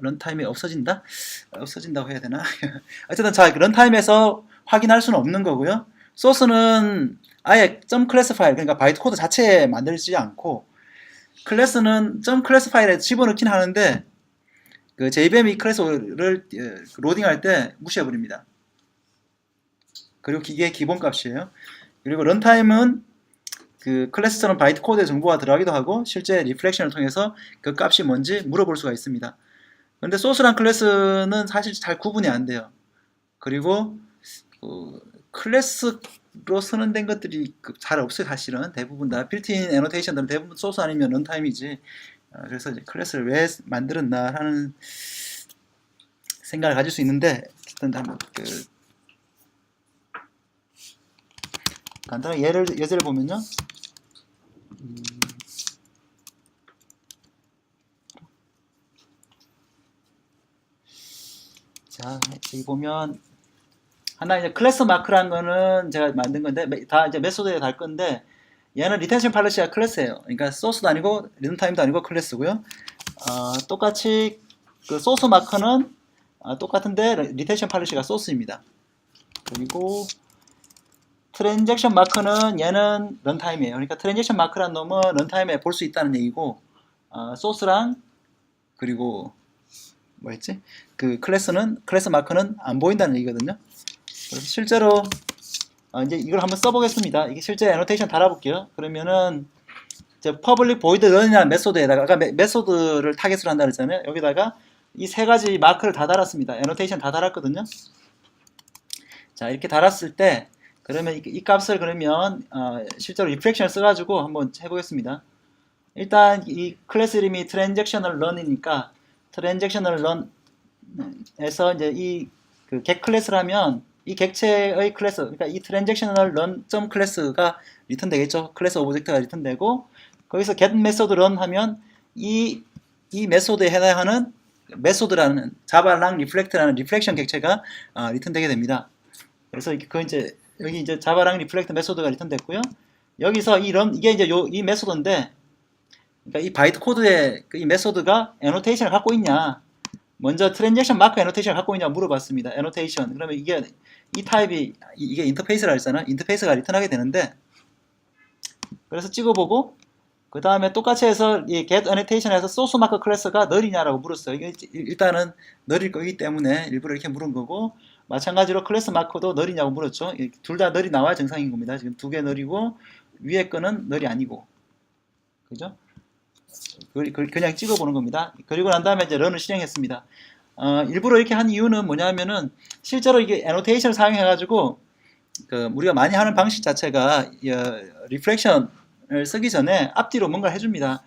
런타임에 없어진다고 해야 되나? 어쨌든 자, 런타임에서 확인할 수는 없는 거고요. 소스는 아예 .class 파일, 그러니까 바이트 코드 자체에 만들지 않고, 클래스는 .class 파일에 집어넣긴 하는데 그 JVM 이 클래스를 로딩할 때 무시해버립니다. 그리고 이게 기본값이에요. 그리고 런타임은 그 클래스처럼 바이트 코드에 정보가 들어가기도 하고, 실제 리플렉션을 통해서 그 값이 뭔지 물어볼 수가 있습니다. 그런데 소스랑 클래스는 사실 잘 구분이 안 돼요. 그리고 클래스로 선언된 것들이 잘 없어요. 사실은 대부분 다 빌트인 애노테이션들은 대부분 소스 아니면 런타임이지. 그래서 이제 클래스를 왜 만들었나 하는 생각을 가질 수 있는데, 일단 한번 간단하게 예제를 보면요. 자, 여기 보면 하나 이제 클래스 마크라는 거는 제가 만든 건데 다 이제 메소드에 달 건데 얘는 리텐션 팔러시가 클래스예요. 그러니까 소스도 아니고 리듬타임도 아니고 클래스고요. 똑같이 그 소스 마크는 똑같은데 리텐션 팔러시가 소스입니다. 그리고 트랜잭션 마크는 얘는 런타임이에요. 그러니까 트랜잭션 마크란 놈은 런타임에 볼 수 있다는 얘기고 소스랑 그리고 뭐였지? 그 클래스 마크는 안 보인다는 얘기거든요. 그래서 실제로 이제 이걸 한번 써보겠습니다. 이게 실제 애노테이션 달아볼게요. 그러면은 이제 public void run이라는 메소드에다가 아까 메소드를 타겟으로 한다 그랬잖아요. 여기다가 이 세 가지 마크를 다 달았습니다. 애노테이션 다 달았거든요. 자, 이렇게 달았을 때 그러면 이 값을 그러면 실제로 리플렉션을 써가지고 한번 해보겠습니다. 일단 이 클래스 이름이 트랜잭셔널 런이니까 트랜잭셔널 런에서 이제 이 그 get 클래스라면 이 객체의 클래스, 그러니까 이 트랜잭셔널 런 클래스가 리턴 되겠죠. 클래스 오브젝트가 리턴 되고 거기서 get 메소드 런 하면 이 메소드에 해당하는 메소드라는 자바랑 리플렉트라는 리플렉션 객체가 리턴 되게 됩니다. 그래서 그 이제 여기 이제 자바랑 리플렉트 메소드가 리턴 됐고요. 여기서 이게 이제 이 메소드인데, 그러니까 이 바이트 코드에 이 메소드가 애노테이션을 갖고 있냐, 먼저 트랜잭션 마크 애노테이션을 갖고 있냐 물어봤습니다. 애노테이션. 그러면 이게 이 타입이 이게 인터페이스라 했잖아. 인터페이스가 리턴하게 되는데, 그래서 찍어보고 그 다음에 똑같이 해서 이 get annotation에서 소스 마크 클래스가 널이냐라고 물었어요. 이게 일단은 널일 거기 때문에 일부러 이렇게 물은 거고, 마찬가지로 클래스 마크도 널이냐고 물었죠. 둘 다 널이 나와야 정상인 겁니다. 지금 두 개 널이고 위에 거는 널이 아니고, 그죠? 그냥 찍어보는 겁니다. 그리고 난 다음에 이제 런을 실행했습니다. 일부러 이렇게 한 이유는 뭐냐면은 실제로 이게 애노테이션을 사용해가지고 그 우리가 많이 하는 방식 자체가 리플렉션을 쓰기 전에 앞뒤로 뭔가 해줍니다.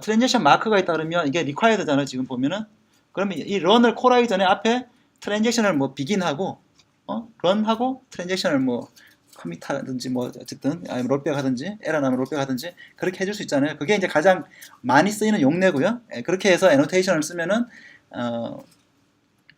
트랜잭션 마크가 있다 그러면 이게 required잖아요. 지금 보면은 그러면 이 런을 콜하기 전에 앞에 트랜잭션을 뭐 비긴하고 런하고 트랜잭션을 뭐 커밋하든지 뭐 어쨌든 롤백 하든지 에러 나면 롤백 하든지 그렇게 해줄 수 있잖아요. 그게 이제 가장 많이 쓰이는 용례고요. 그렇게 해서 애노테이션을 쓰면은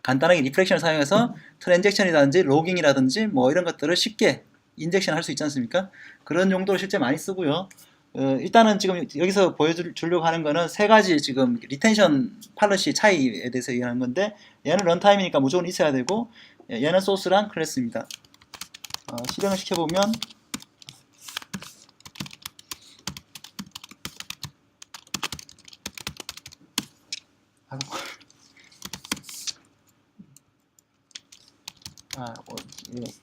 간단하게 리플렉션을 사용해서 트랜잭션이라든지 로깅이라든지 뭐 이런 것들을 쉽게 인젝션 할 수 있지 않습니까? 그런 용도로 실제 많이 쓰고요. 일단은 지금 여기서 보여주려고 하는 거는 세 가지 지금 리텐션 팔러시 차이에 대해서 얘기하는 건데, 얘는 런타임이니까 무조건 있어야 되고 얘는 소스랑 클래스입니다. 실행을 시켜보면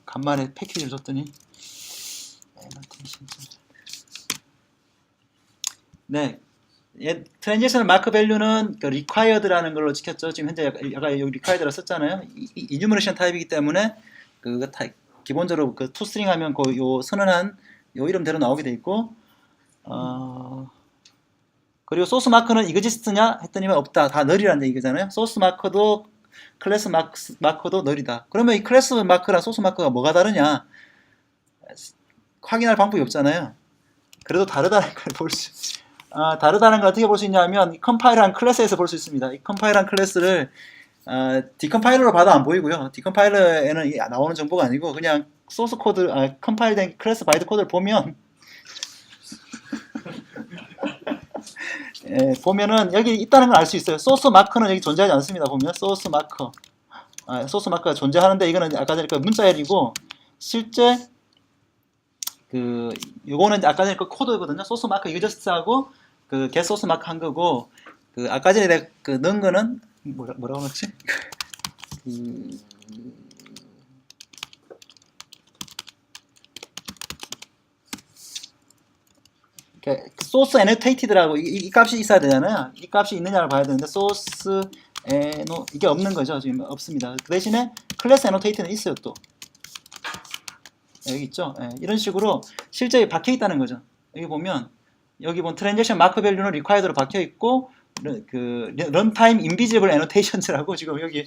간만에 패키지를 줬더니 네, 트랜지션 마크 밸류는 그 required라는 걸로 지켰죠. 지금 현재 아까 여기 required라 썼잖아요. 이뉴머레이션 타입이기 때문에 그 기본적으로 그 toString 하면 요 선언한 요 이름대로 나오게 돼 있고, 그리고 소스 마크는 exist냐 했더니만 없다. 다 널이라는 얘기잖아요. 소스 마크도 클래스 마크도 널이다. 그러면 이 클래스 마크랑 소스 마크가 뭐가 다르냐? 확인할 방법이 없잖아요. 그래도 다르다는 걸 볼 수, 다르다는 걸 어떻게 볼 수 있냐면 이 컴파일한 클래스에서 볼 수 있습니다. 이 컴파일한 클래스를 디컴파일러로 봐도 안 보이고요. 디컴파일러에는 나오는 정보가 아니고 그냥 소스 코드, 컴파일된 클래스 바이트 코드를 보면 보면은 여기 있다는 걸 알 수 있어요. 소스 마크는 여기 존재하지 않습니다. 보면 소스 마커, 소스 마크가 존재하는데 이거는 아까 전에 그 문자열이고, 실제 그 요거는 아까 전에 그 코드거든요. 소스 마크 exist하고 그 get 소스 마크 한 거고, 그 아까 전에 내가 그 넣은 거는 뭐라고 넣었지? 소스 애노테이티드라고 이 값이 있어야 되잖아요. 이 값이 있느냐를 봐야 되는데 소스 애노 이게 없는 거죠. 지금 없습니다. 그 대신에 클래스 애노테이트는 있어요. 또 여기 있죠. 이런 식으로 실제 박혀 있다는 거죠. 여기 보면 트랜잭션 마크 밸류는 required로 박혀 있고, 그 런타임 인비지블 애노테이션즈라고 지금 여기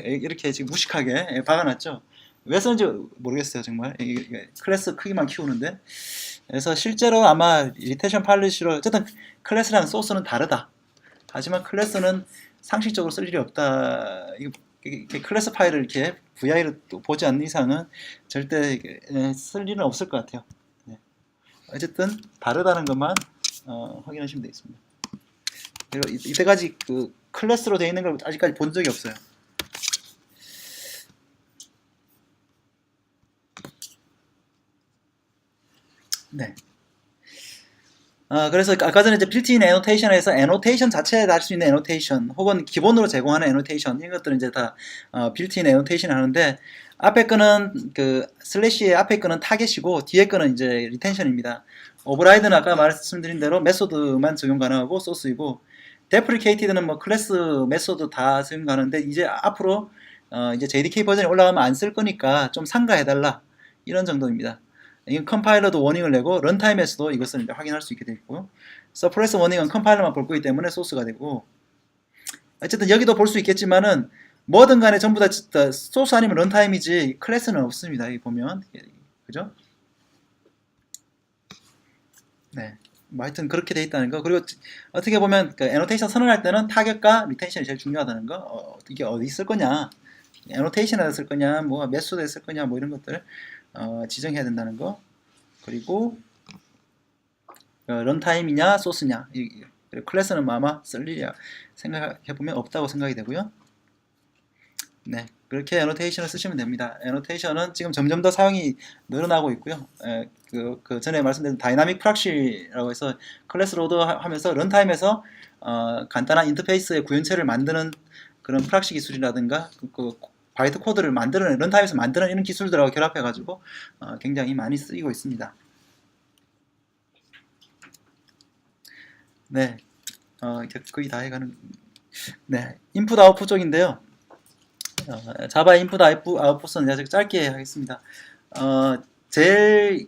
이렇게 지금 무식하게 박아놨죠. 왜 썼는지 모르겠어요. 정말 클래스 크기만 키우는데. 그래서 실제로 아마 리텐션 팔러시로 어쨌든 클래스랑 소스는 다르다. 하지만 클래스는 상식적으로 쓸 일이 없다. 이렇게 클래스 파일을 이렇게 VI로 보지 않는 이상은 절대 쓸 일은 없을 것 같아요. 네. 어쨌든 다르다는 것만 확인하시면 되겠습니다. 그리고 이때까지 그 클래스로 되어 있는 걸 아직까지 본 적이 없어요. 네. 그래서 아까 전에 이제 빌트인 애노테이션에서 애노테이션 자체에 달 수 있는 애노테이션 혹은 기본으로 제공하는 애노테이션 이런 것들은 이제 다 빌트인 애노테이션 하는데 앞에 거는 그 슬래시의 앞에 거는 타겟이고 뒤에 거는 이제 리텐션입니다. 오버라이드는 아까 말씀드린 대로 메소드만 적용 가능하고 소스이고 데프리케이티드는 뭐 클래스 메소드 다 적용 가능한데 이제 앞으로 이제 JDK 버전이 올라가면 안 쓸 거니까 좀 상가해달라 이런 정도입니다. 이건 컴파일러도 워닝을 내고 런타임에서도 이것을 이제 확인할 수 있게 되어 있고요. 서프레스 워닝은 컴파일러만 볼 거기 때문에 소스가 되고 어쨌든 여기도 볼 수 있겠지만은 뭐든 간에 전부 다 소스 아니면 런타임이지 클래스는 없습니다. 여기 보면 그죠? 네. 뭐 하여튼 그렇게 돼 있다는 거. 그리고 어떻게 보면 그 애노테이션 선언할 때는 타겟과 리텐션이 제일 중요하다는 거. 이게 어디 쓸 거냐? 애노테이션에다 쓸 거냐? 뭐 메소드에 쓸 거냐? 뭐 이런 것들 지정해야 된다는 거. 그리고 런타임이냐 소스냐. 그리고 클래스는 아마 쓸 일이야 생각해보면 없다고 생각이 되고요. 네, 그렇게 애노테이션을 쓰시면 됩니다. 애노테이션은 지금 점점 더 사용이 늘어나고 있고요. 그 전에 말씀드린 다이나믹 프락시라고 해서 클래스 로드 하면서 런타임에서 간단한 인터페이스의 구현체를 만드는 그런 프락시 기술이라든가 그 바이트 코드를 만드는 런타임에서 만드는 이런 기술들하고 결합해 가지고 굉장히 많이 쓰이고 있습니다. 네, 거의 다 해가는. 네, 인풋 아웃풋 쪽인데요. 자바 인풋 아웃풋은 아주 짧게 하겠습니다. 제일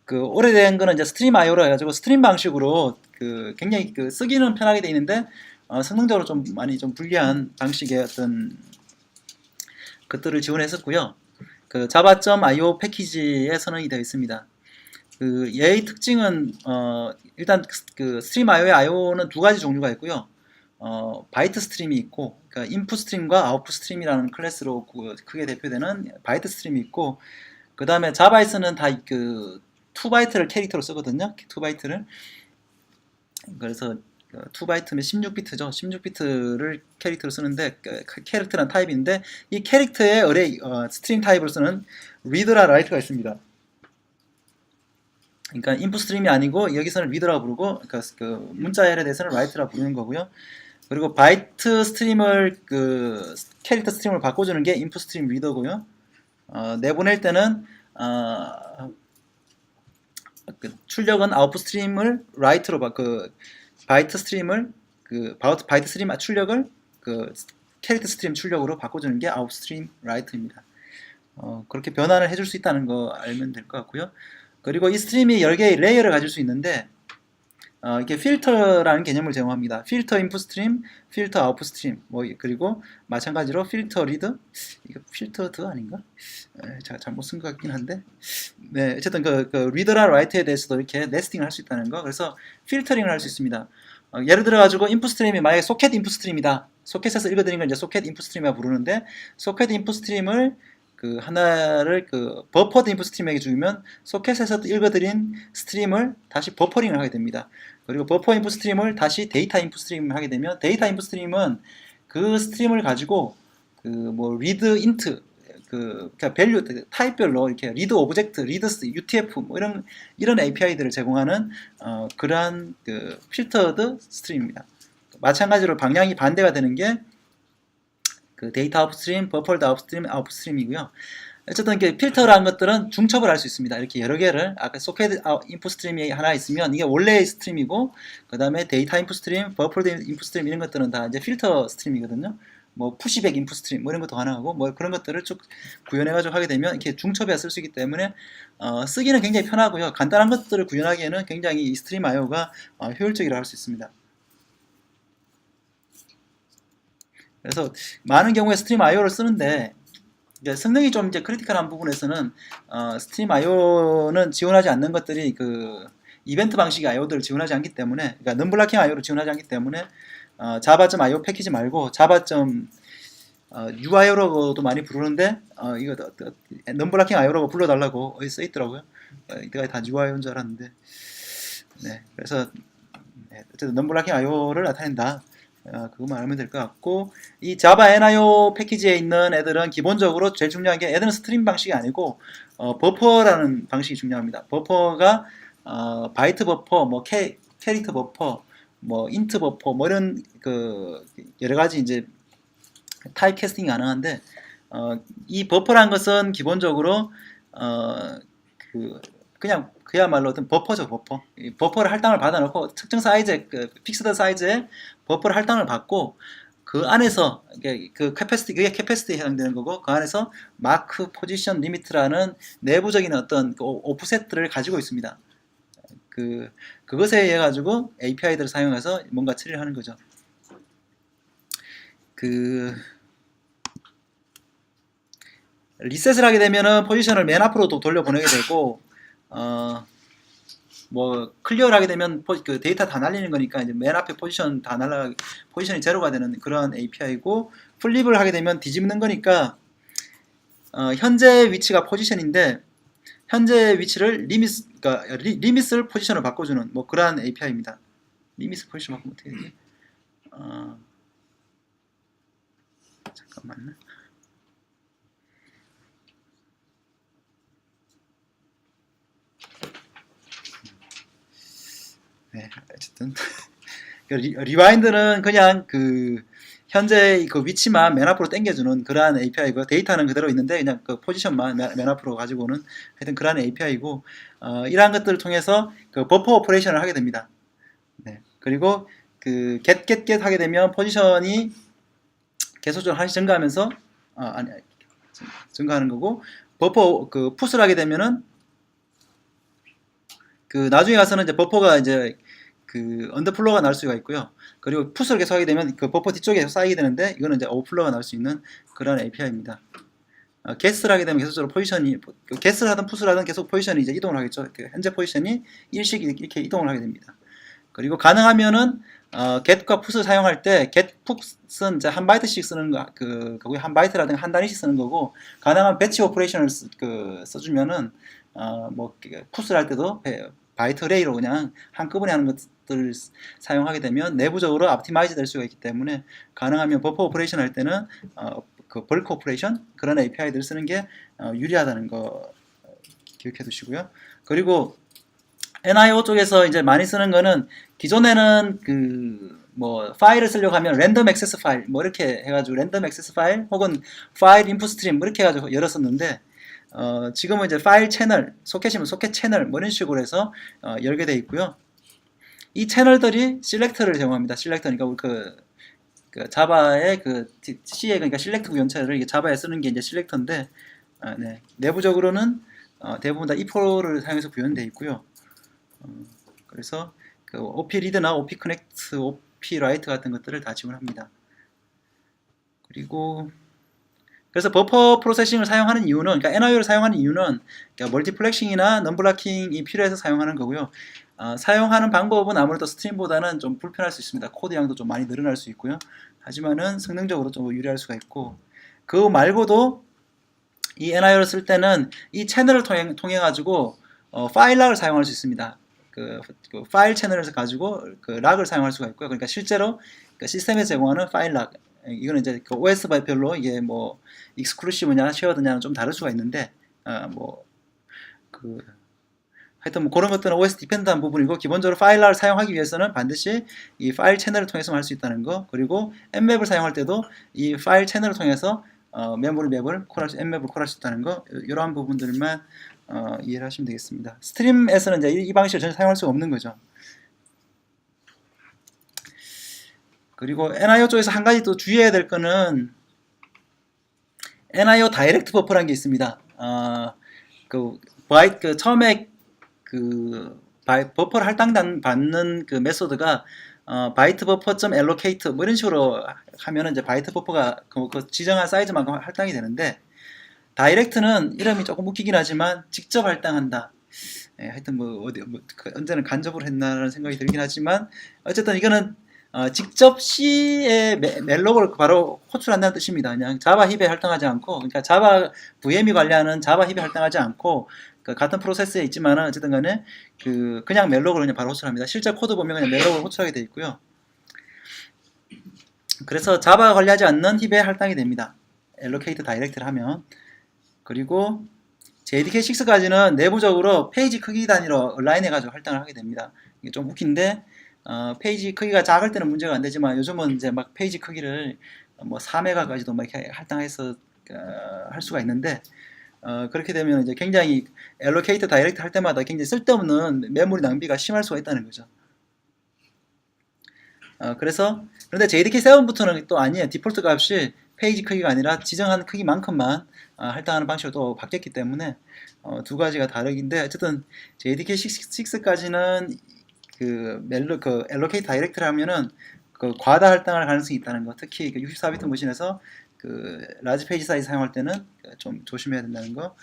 그 오래된 거는 이제 스트림 IO로 해가지고 스트림 방식으로 그 굉장히 그 쓰기는 편하게 돼 있는데 성능적으로 좀 많이 좀 불리한 방식의 어떤 것들을 지원했었고요. 그 java.io 패키지에 선언이 되어 있습니다. 그 얘의 특징은 일단 그 스트림 IO의 IO는 두 가지 종류가 있고요. 바이트 스트림이 있고, 그러니까 인풋 스트림과 아웃풋 스트림이라는 클래스로 크게 대표되는 바이트 스트림이 있고, 그 다음에 자바에서는 다 그 2바이트를 캐릭터로 쓰거든요. 2바이트를. 그래서 2바이트면 16비트죠. 16비트를 캐릭터로 쓰는데 캐릭터란 타입인데 이 캐릭터의 어레이 스트링 타입을 쓰는 리드라 라이트가 있습니다. 그러니까 인풋 스트림이 아니고 여기서는 리드라고 부르고 그러니까 그 문자열에 대해서는 라이트라고 부르는 거고요. 그리고 바이트 스트림을 그 캐릭터 스트림을 바꿔주는 게 인풋 스트림 리더고요. 내보낼 때는 그 출력은 아웃풋 스트림을 라이트로 그 바이트 스트림을 그 바이트 스트림 출력을 그 캐릭터 스트림 출력으로 바꿔주는 게 아웃 스트림 라이트입니다. 그렇게 변환을 해줄 수 있다는 거 알면 될 것 같고요. 그리고 이 스트림이 여러 개의 레이어를 가질 수 있는데 이게 필터라는 개념을 제공합니다. 필터 인풋 스트림, 필터 아웃풋 스트림, 뭐 그리고 마찬가지로 필터 리드, 이거 필터 드 아닌가? 제가 잘못 쓴 것 같긴 한데, 네, 어쨌든 그 리드랑 라이트에 대해서도 이렇게 네스팅을 할 수 있다는 거. 그래서 필터링을 할 수 있습니다. 예를 들어 가지고 인풋 스트림이 만약에 소켓 인풋 스트림이다. 소켓에서 읽어드린 걸 이제 소켓 인풋 스트림이라고 부르는데, 소켓 인풋 스트림을 그 하나를 그 버퍼드 인풋 스트림에게 주면 소켓에서 읽어드린 스트림을 다시 버퍼링을 하게 됩니다. 그리고 버퍼 인풋 스트림을 다시 데이터 인풋 스트림을 하게 되면 데이터 인풋 스트림은 그 스트림을 가지고 그 뭐 리드 인트 그 밸류 타입별로 이렇게 리드 오브젝트, 리드 UTF 뭐 이런 API들을 제공하는 그러한 그 필터드 스트림입니다. 마찬가지로 방향이 반대가 되는 게 그 데이터 아웃 스트림, 버퍼드 아웃 스트림, 아웃 스트림이고요. 어쨌든 이렇게 필터라는 것들은 중첩을 할 수 있습니다. 이렇게 여러 개를 아까 소켓 인풋 스트림이 하나 있으면 이게 원래의 스트림이고 그 다음에 데이터 인풋 스트림, 버퍼드 인풋 스트림 이런 것들은 다 이제 필터 스트림이거든요. 뭐 푸시백 인풋 스트림 뭐 이런 것도 가능하고 뭐 그런 것들을 쭉 구현해가지고 하게 되면 이렇게 중첩해서 쓸 수 있기 때문에 쓰기는 굉장히 편하고요. 간단한 것들을 구현하기에는 굉장히 이 스트림 IO가 효율적이라고 할 수 있습니다. 그래서 많은 경우에 스트림 IO를 쓰는데 성능이 좀 이제 크리티컬한 부분에서는 스트림 IO는 지원하지 않는 것들이 그 이벤트 방식의 IO들을 지원하지 않기 때문에 그러니까 넘블라킹 IO를 지원하지 않기 때문에 java.io 패키지 말고 java. UIO라고도 많이 부르는데 이거 넘블라킹 IO라고 불러달라고 어디 써 있더라고요. 내가 다 UIO인 줄 알았는데, 네, 그래서 네, 어쨌든 넘블라킹 IO를 나타낸다. 그것만 알면 될 것 같고, 이 자바 NIO 패키지에 있는 애들은 기본적으로 제일 중요한 게 애들은 스트림 방식이 아니고 버퍼라는 방식이 중요합니다. 버퍼가 바이트 버퍼, 뭐 캐릭터 버퍼, 뭐 인트 버퍼, 뭐 이런 그 여러 가지 이제 타입 캐스팅이 가능한데, 이 버퍼란 것은 기본적으로 그냥 그야말로 어떤 버퍼죠, 버퍼. 이 버퍼를 할당을 받아놓고 특정 사이즈의 픽스드 사이즈의 버퍼를 할당을 받고 그 안에서 그 캐패시티, 그게 캐패시티에 해당되는 거고, 그 안에서 마크 포지션 리미트라는 내부적인 어떤 그 오프셋들을 가지고 있습니다. 그것에 의해 가지고 API들을 사용해서 뭔가 처리를 하는 거죠. 리셋을 하게 되면은 포지션을 맨 앞으로 또 돌려보내게 되고, 뭐 클리어를 하게 되면 그 데이터 다 날리는 거니까 이제 맨 앞에 포지션 다 포지션이 제로가 되는 그런 API고, 플립을 하게 되면 뒤집는 거니까 현재 위치가 포지션인데 현재 위치를 그러니까 리밋을 포지션을 바꿔주는 뭐 그러한 API입니다. 리밋을 포지션 바꾸면 어떻게 되지? 잠깐만요. 네, 어쨌든 리와인드는 그냥 그 현재 그 위치만 맨 앞으로 당겨주는 그러한 API고, 데이터는 그대로 있는데 그냥 그 포지션만 맨 앞으로 가지고 오는 하여튼 그러한 API고, 이러한 것들을 통해서 그 버퍼 오퍼레이션을 하게 됩니다. 네, 그리고 그 get 하게 되면 포지션이 계속적으로 하나씩 증가하면서 증가하는 거고, 버퍼 그 풋을 하게 되면은 그 나중에 가서는 이제 버퍼가 이제 그 언더플로가 날 수가 있고요. 그리고 풋을 계속 하게 되면 그 버퍼 뒤쪽에 쌓이게 되는데, 이거는 이제 오버플로가 날 수 있는 그런 API입니다. 게스를 하게 되면 계속적으로 포지션이, 게스를 하든 풋을 하든 계속 포지션이 이제 이동을 하겠죠. 현재 포지션이 일씩 이렇게 이동을 하게 됩니다. 그리고 가능하면은 get과 put을 사용할 때 get, put은 이제 한 바이트씩 쓰는 거, 그게 한 바이트라든가 한 단위씩 쓰는 거고, 가능한 배치 오퍼레이션을 써주면은 뭐 put을 할 때도 바이트 레이로 그냥 한꺼번에 하는 것들을 사용하게 되면 내부적으로 옵티마이즈 될 수가 있기 때문에, 가능하면 버퍼 오퍼레이션 할 때는 그 벌크 오퍼레이션 그런 API들을 쓰는 게 유리하다는 거 기억해 두시고요. 그리고 NIO 쪽에서 이제 많이 쓰는 거는, 기존에는 그 뭐 파일을 쓰려고 하면 랜덤 액세스 파일 뭐 이렇게 해가지고 랜덤 액세스 파일 혹은 파일 인풋 스트림 뭐 이렇게 해가지고 열었었는데, 지금은 이제 파일 채널, 소켓이면 소켓 채널 뭐 이런 식으로 해서 열게 되어 있고요. 이 채널들이 실렉터를 제공합니다. 실렉터, 그러니까 그 자바의 그 C의 그러니까 실렉터 구현체를 이게 자바에 쓰는 게 이제 실렉터인데, 네, 내부적으로는 대부분 다 E4를 사용해서 구현되어 있고요. 그래서 그 OP 리드나 OP 커넥트, OP 라이트 같은 것들을 다 지원합니다. 그리고 그래서 버퍼 프로세싱을 사용하는 이유는, 그러니까 NIO를 사용하는 이유는 그러니까 멀티플렉싱이나 넘블라킹이 필요해서 사용하는 거고요. 사용하는 방법은 아무래도 스트림보다는 좀 불편할 수 있습니다. 코드 양도 좀 많이 늘어날 수 있고요. 하지만은 성능적으로 좀 유리할 수가 있고, 그거 말고도 이 NIO를 쓸 때는 이 채널을 통해 가지고 파일 락을 사용할 수 있습니다. 그 파일 채널에서 가지고 그 락을 사용할 수가 있고요. 그러니까 실제로 그 시스템에서 제공하는 파일 락, 이거는 이제 그 OS별로 이게 뭐 익스클루시브냐 쉐어드냐는 좀 다를 수가 있는데, 하여튼 뭐 그런 것들은 OS 디펜드한 부분이고, 기본적으로 파일러를 사용하기 위해서는 반드시 이 파일 채널을 통해서만 할 수 있다는 거, 그리고 엠맵을 사용할 때도 이 파일 채널을 통해서 맵을 엠맵을 콜할 수 있다는 거, 이러한 부분들만 이해를 하시면 되겠습니다. 스트림에서는 이제 이 방식을 전혀 사용할 수가 없는 거죠. 그리고 NIO 쪽에서 한 가지 또 주의해야 될 거는, NIO 다이렉트 버퍼라는 게 있습니다. 처음에 버퍼를 할당받는 그 메소드가 바이트 버퍼.allocate allocate 뭐 이런 식으로 하면은 이제 바이트 버퍼가 그 지정한 사이즈만큼 할당이 되는데, 다이렉트는 이름이 조금 웃기긴 하지만 직접 할당한다. 하여튼 뭐 언제는 간접으로 했나라는 생각이 들긴 하지만, 어쨌든 이거는 직접 C의 멜록을 바로 호출한다는 뜻입니다. 그냥 자바 힙에 할당하지 않고, 그러니까 자바 VM이 관리하는 자바 힙에 할당하지 않고, 그 같은 프로세스에 있지만은 어쨌든 간에 그냥 멜록을 그냥 바로 호출합니다. 실제 코드 보면 그냥 멜록을 호출하게 되어 있고요. 그래서 자바가 관리하지 않는 힙에 할당이 됩니다. allocate direct를 하면. 그리고 JDK6까지는 내부적으로 페이지 크기 단위로 얼라인 해가지고 할당을 하게 됩니다. 이게 좀 웃긴데, 페이지 크기가 작을 때는 문제가 안 되지만 요즘은 이제 막 페이지 크기를 뭐 4메가까지도 막 이렇게 할당해서 할 수가 있는데, 그렇게 되면 이제 굉장히 allocate direct 할 때마다 굉장히 쓸데없는 메모리 낭비가 심할 수가 있다는 거죠. 그런데 JDK7부터는 또 아니에요. 디폴트 값이 페이지 크기가 아니라 지정한 크기만큼만 할당하는 방식으로 또 바뀌었기 때문에 두 가지가 다르긴데, 어쨌든 JDK6까지는 그 allocate direct를 하면은 그 과다 할당할 가능성이 있다는 거, 특히 그 64비트 머신에서 그 라지 페이지 사이즈 사용할 때는 좀 조심해야 된다는 거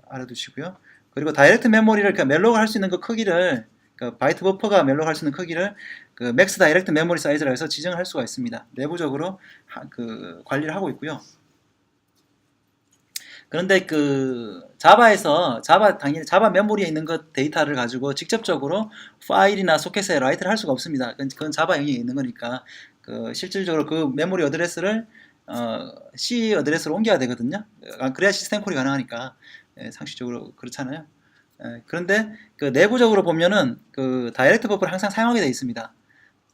알아두시고요. 그리고 다이렉트 메모리를 멜록을 할 수 있는 그 크기를, 그 바이트 버퍼가 멜록 할 수 있는 크기를 그 맥스 다이렉트 메모리 사이즈라 해서 지정을 할 수가 있습니다. 내부적으로 그 관리를 하고 있고요. 그런데 그 당연히 자바 메모리에 있는 것 데이터를 가지고 직접적으로 파일이나 소켓에 라이트를 할 수가 없습니다. 그건 자바 영역에 있는 거니까 그 실질적으로 그 메모리 어드레스를 C 어드레스로 옮겨야 되거든요. 그래야 시스템 콜이 가능하니까 상식적으로 그렇잖아요. 그런데 그 내부적으로 보면은 그 다이렉트 버퍼를 항상 사용하게 되어 있습니다.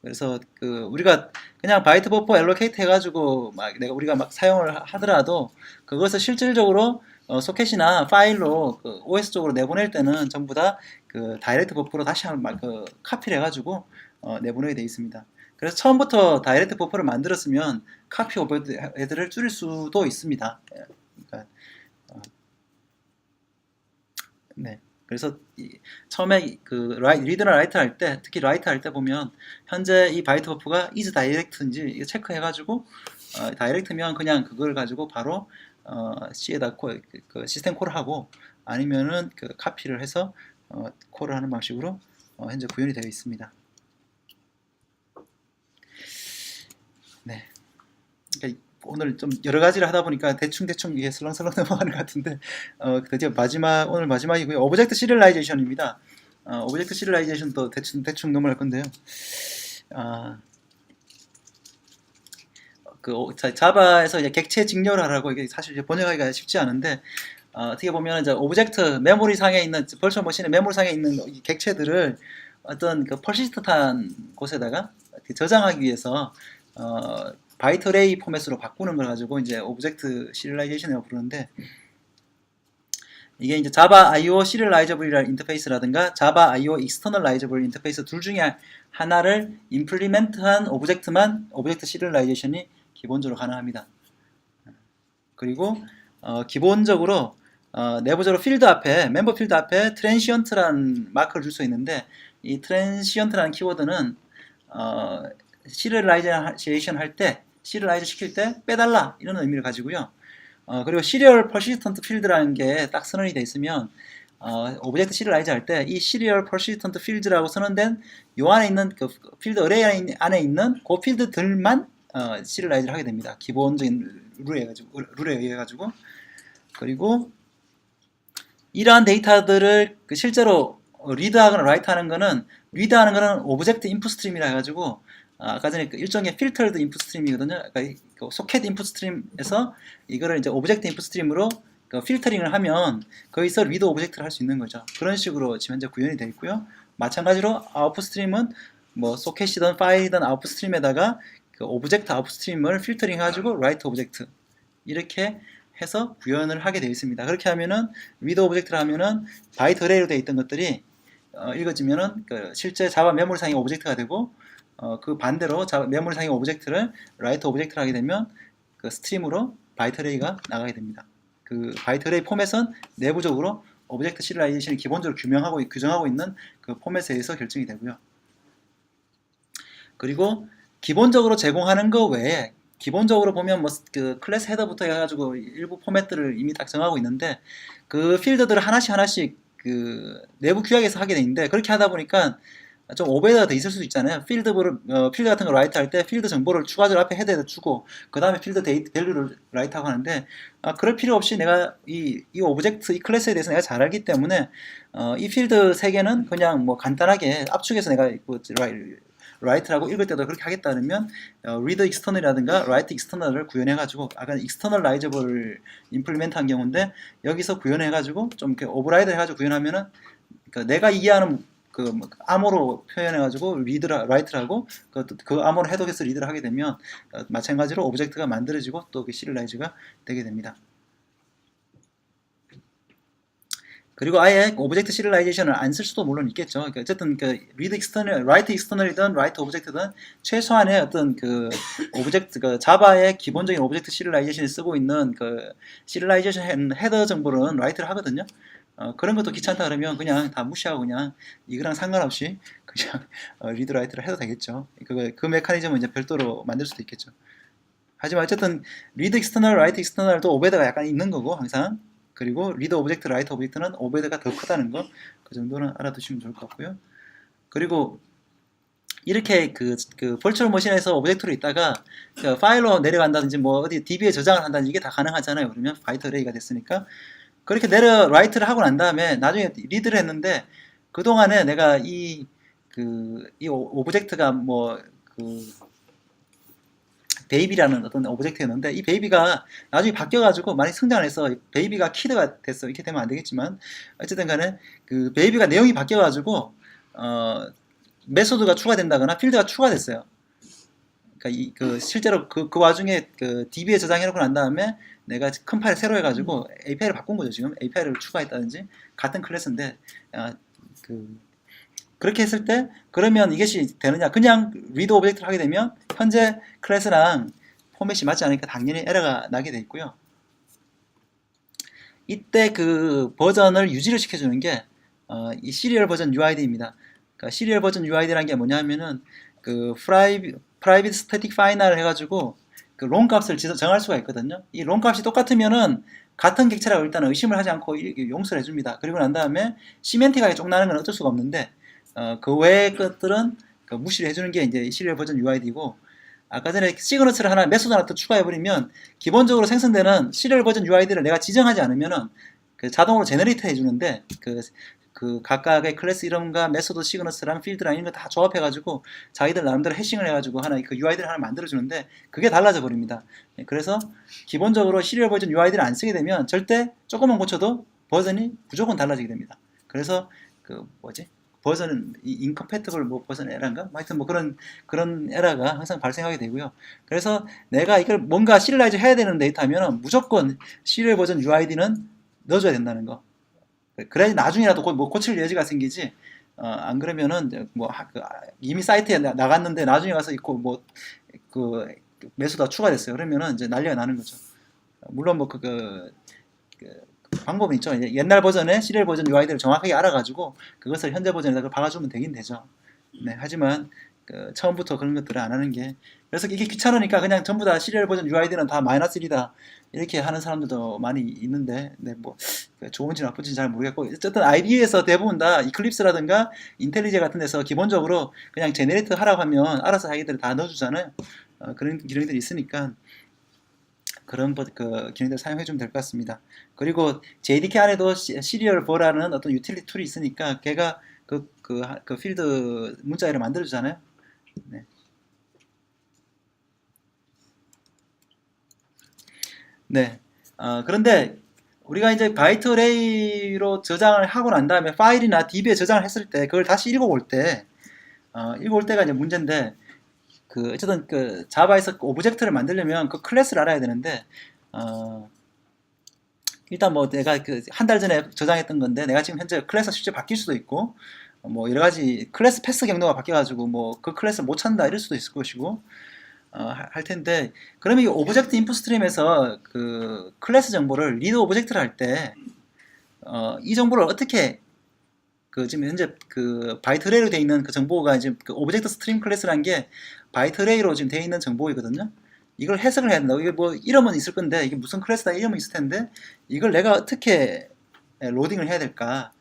그래서 그 우리가 그냥 바이트 버퍼 엘로케이트 해가지고 우리가 막 사용을 하더라도 그것을 실질적으로 소켓이나 파일로 그 OS 쪽으로 내보낼 때는 전부 다 그 다이렉트 버퍼로 다시 한번 그 카피를 해가지고 내보내게 되어 있습니다. 그래서 처음부터 다이렉트 버퍼를 만들었으면 카피 오버헤드를 줄일 수도 있습니다. 그러니까, 네. 그래서 처음에 그 리드나 라이트 할 때, 특히 라이트 할 때 보면 현재 이 바이트 버프가 is direct인지 체크해가지고 다이렉트면 그냥 그걸 가지고 바로 C에다 그 시스템 콜을 하고, 아니면은 그 카피를 해서 콜을 하는 방식으로 현재 구현이 되어 있습니다. 네. 그러니까 오늘 좀 여러 가지를 하다 보니까 대충 이게 슬렁슬렁 넘어가는 것 같은데, 드디어 오늘 마지막이고요. 오브젝트 시리얼라이제이션입니다. 오브젝트 시리얼라이제이션도 대충 넘어갈 건데요. 자바에서 이제 객체 직렬하라고, 이게 사실 이제 번역하기가 쉽지 않은데, 어떻게 보면 이제 오브젝트 메모리 상에 있는 버추얼 머신의 메모리 상에 있는 이 객체들을 어떤 그 퍼시스턴트한 곳에다가 저장하기 위해서 바이트 어레이 포맷으로 바꾸는 걸 가지고 이제 오브젝트 시리얼라이제이션이라고 부르는데, 이게 이제 자바 IO 시리얼라이저블이라는 인터페이스라든가 자바 IO 익스터널라이저블 인터페이스 둘 중에 하나를 임플리멘트한 오브젝트 시리얼라이제이션이 기본적으로 가능합니다. 그리고 기본적으로 내부적으로 멤버 필드 앞에 트랜시언트라는 마크를 줄 수 있는데, 이 트랜시언트라는 키워드는 시리얼라이제이션 할 때, 시리얼라이즈 시킬 때 빼달라 이런 의미를 가지고요. 그리고 시리얼 퍼시스턴트 필드라는 게 딱 선언이 돼 있으면 오브젝트 시리얼라이즈 할 때 이 시리얼 퍼시스턴트 필드라고 선언된 요 안에 있는 그 필드 어레이 안에 있는 그 필드들만 시리얼라이즈를 하게 됩니다. 기본적인 룰에 의해 가지고. 그리고 이러한 데이터들을 실제로 리드하거나 라이트하는 거는 오브젝트 인풋 스트림이라 해가지고, 아까 전에 그 일종의 필터드 인풋 스트림이거든요. 그러니까 그 소켓 인풋 스트림에서 이거를 이제 오브젝트 인풋 스트림으로 그 필터링을 하면 거기서 리드 오브젝트를 할 수 있는 거죠. 그런 식으로 지금 현재 구현이 되어 있고요. 마찬가지로 아웃풋 스트림은 뭐 소켓이든 파일이든 아웃풋 스트림에다가 그 오브젝트 아웃풋 스트림을 필터링 해가지고 라이트 오브젝트 이렇게 해서 구현을 하게 되어 있습니다. 그렇게 하면은 리드 오브젝트를 하면은 바이트 어레이로 되어 있던 것들이 읽어지면은 그 실제 자바 메모리상의 오브젝트가 되고, 그 반대로 메모리상의 오브젝트를 라이트 오브젝트를 하게 되면 그 스트림으로 바이트 어레이가 나가게 됩니다. 그 바이트 어레이 포맷은 내부적으로 오브젝트 시리얼라이제이션이 기본적으로 규정하고 있는 그 포맷에 의해서 결정이 되고요. 그리고 기본적으로 제공하는 거 외에, 기본적으로 보면 뭐 그 클래스 헤더부터 해가지고 일부 포맷들을 이미 딱 정하고 있는데, 그 필드들을 하나씩 그 내부 규약에서 하게 돼 있는데, 그렇게 하다 보니까 좀 오버헤드가 돼 있을 수도 있잖아요. 필드 같은 거 라이트 할 때 필드 정보를 추가적으로 앞에 헤드에다 주고 그 다음에 필드 데이트 밸류를 라이트하고 하는데 그럴 필요 없이 내가 이 오브젝트, 이 클래스에 대해서 내가 잘 알기 때문에 이 필드 세 개는 그냥 뭐 간단하게 압축해서 내가 뭐 라이트라고 읽을 때도 그렇게 하겠다 그러면 read external이라든가 write external을 구현해가지고 아까 externalizable implement 한 경우인데 여기서 구현해가지고 좀 이렇게 오버라이드 해가지고 구현하면은 내가 이해하는 그 암호로 표현해가지고 write라고 그 암호로 해독해서 리드를 하게 되면 마찬가지로 오브젝트가 만들어지고 또 그 시리얼라이즈가 되게 됩니다. 그리고 아예 오브젝트 시리얼라이제이션을 안 쓸 수도 물론 있겠죠. 그러니까 어쨌든 read external, write external이든 write 오브젝트든 최소한의 어떤 그 오브젝트 자바의 기본적인 오브젝트 시리얼라이제이션을 쓰고 있는 그 시리얼라이제이션 헤더 정보는 write를 하거든요. 그런 것도 귀찮다 그러면 그냥 다 무시하고 그냥 이거랑 상관없이 그냥 리드 라이트를 해도 되겠죠. 그 메커니즘은 이제 별도로 만들 수도 있겠죠. 하지만 어쨌든 리드 익스터널, 라이트 익스터널도 오버헤드가 약간 있는 거고 항상 그리고 리드 오브젝트, 라이트 오브젝트는 오버헤드가 더 크다는 거 그 정도는 알아두시면 좋을 것 같고요. 그리고 이렇게 그 버추얼 머신에서 오브젝트로 있다가 파일로 내려간다든지 뭐 어디 DB에 저장을 한다든지 이게 다 가능하잖아요. 그러면 바이트 어레이가 됐으니까 그렇게 라이트를 하고 난 다음에 나중에 리드를 했는데 그동안에 내가 이 오브젝트가 베이비라는 어떤 오브젝트였는데 이 베이비가 나중에 바뀌어가지고 많이 성장해서 베이비가 키드가 됐어. 이렇게 되면 안 되겠지만 어쨌든 간에 그 베이비가 내용이 바뀌어가지고 메소드가 추가된다거나 필드가 추가됐어요. 그러니까 실제로 그 와중에 DB에 저장해놓고 난 다음에 내가 컴파일 새로 해가지고 API를 바꾼 거죠. 지금 API를 추가했다든지 같은 클래스인데 그렇게 했을 때 그러면 이것이 되느냐? 그냥 read 오브젝트를 하게 되면 현재 클래스랑 포맷이 맞지 않으니까 당연히 에러가 나게 돼 있고요. 이때 그 버전을 유지를 시켜주는 게 이 시리얼 버전 UID입니다. 그러니까 시리얼 버전 UID라는 게 뭐냐면은 그 private static final 해가지고 그 롱 값을 정할 수가 있거든요. 이 롱 값이 똑같으면은 같은 객체라고 일단은 의심을 하지 않고 용서를 해줍니다. 그리고 난 다음에 시멘틱하게 쪽나는 건 어쩔 수가 없는데 그 외의 것들은 무시를 해주는 게 이제 시리얼 버전 UID고 아까 전에 시그너처를 하나 메소드 하나 더 추가해버리면 기본적으로 생성되는 시리얼 버전 UID를 내가 지정하지 않으면은 자동으로 제너레이트 해주는데 그 각각의 클래스 이름과 메소드 시그너스랑 필드랑 이런 거 다 조합해가지고 자기들 나름대로 해싱을 해가지고 하나 그 UID를 하나 만들어주는데 그게 달라져 버립니다. 그래서 기본적으로 시리얼 버전 UID를 안 쓰게 되면 절대 조금만 고쳐도 버전이 무조건 달라지게 됩니다. 그래서 버전은 인컴패티블 버전 에러인가? 하여튼 그런 에러가 항상 발생하게 되고요. 그래서 내가 이걸 뭔가 시리얼라이즈 해야 되는 데이터면 무조건 시리얼 버전 UID는 넣어줘야 된다는 거. 그래야지 나중에라도 고칠 여지가 생기지. 안 그러면은 이미 사이트에 나갔는데 나중에 가서 있고 매수가 추가됐어요. 그러면은 이제 난리가 나는 거죠. 물론 방법은 있죠. 옛날 버전의 시리얼 버전 UID를 정확하게 알아가지고 그것을 현재 버전에다가 박아주면 되긴 되죠. 네, 하지만 처음부터 그런 것들을 안 하는 게 그래서 이게 귀찮으니까 그냥 전부 다 시리얼 버전 UID는 다 -1이다 이렇게 하는 사람들도 많이 있는데 좋은지 나쁜지 잘 모르겠고 어쨌든 IDE에서 대부분 다 이클립스라든가 인텔리제 같은 데서 기본적으로 그냥 제네레이트 하라고 하면 알아서 자기들이 다 넣어주잖아요. 그런 기능들이 있으니까 그런 기능들 사용해주면 될 것 같습니다. 그리고 JDK 안에도 시리얼 버라는 어떤 유틸리티 툴이 있으니까 걔가 그 필드 문자열을 만들어주잖아요. 네. 네. 그런데 우리가 이제 바이트 어레이로 저장을 하고 난 다음에 파일이나 DB에 저장을 했을 때 그걸 다시 읽어볼 때가 이제 문제인데 어쨌든 자바에서 오브젝트를 만들려면 그 클래스를 알아야 되는데 일단 내가 한 달 전에 저장했던 건데 내가 지금 현재 클래스가 실제 바뀔 수도 있고 여러 가지 클래스 패스 경로가 바뀌어가지고 그 클래스를 못 찾는다 이럴 수도 있을 것이고 할 텐데 그러면 이 오브젝트 인풋 스트림에서 클래스 정보를 리드 오브젝트를 할 때 이 정보를 어떻게 지금 현재 바이트 어레이로 되어 있는 그 정보가 이제 오브젝트 스트림 클래스라는 게 바이트 어레이로 지금 되어 있는 정보이거든요. 이걸 해석을 해야 된다. 이게 이름은 있을 건데 이게 무슨 클래스다 이름은 있을 텐데 이걸 내가 어떻게 로딩을 해야 될까?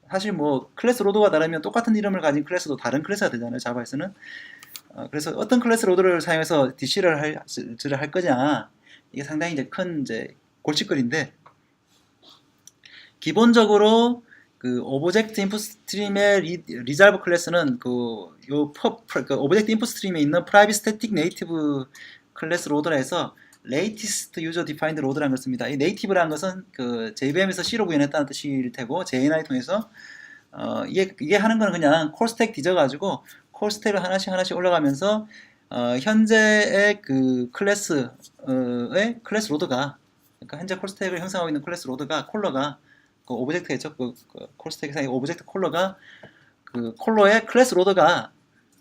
사실 뭐 클래스 로드가 다르면 똑같은 이름을 가진 클래스도 다른 클래스가 되잖아요. 자바에서는. 그래서 어떤 클래스 로드를 사용해서 DC를 할 거냐, 이게 상당히 이제 큰 이제 골칫거리인데, 기본적으로 그 오브젝트 인풋 스트림의 리졸브 클래스는 그 오브젝트 인풋 스트림에 있는 프라이빗 스태틱 네이티브 클래스 로드라 해서 latest user defined 로드라는 걸 씁니다. 이 네이티브라는 것은 그 JVM에서 C로 구현했다는 뜻일 테고, JNI 통해서 이게 하는 거는 그냥 콜 스택 뒤져가지고 콜 스택을 하나씩 올라가면서 현재의 그 클래스의 클래스 로드가, 그러니까 현재 콜 스택을 형성하고 있는 클래스 로드가 콜러가 그 오브젝트겠죠. 콜 스택 사이 오브젝트 콜러가 그 콜러의 클래스 로드가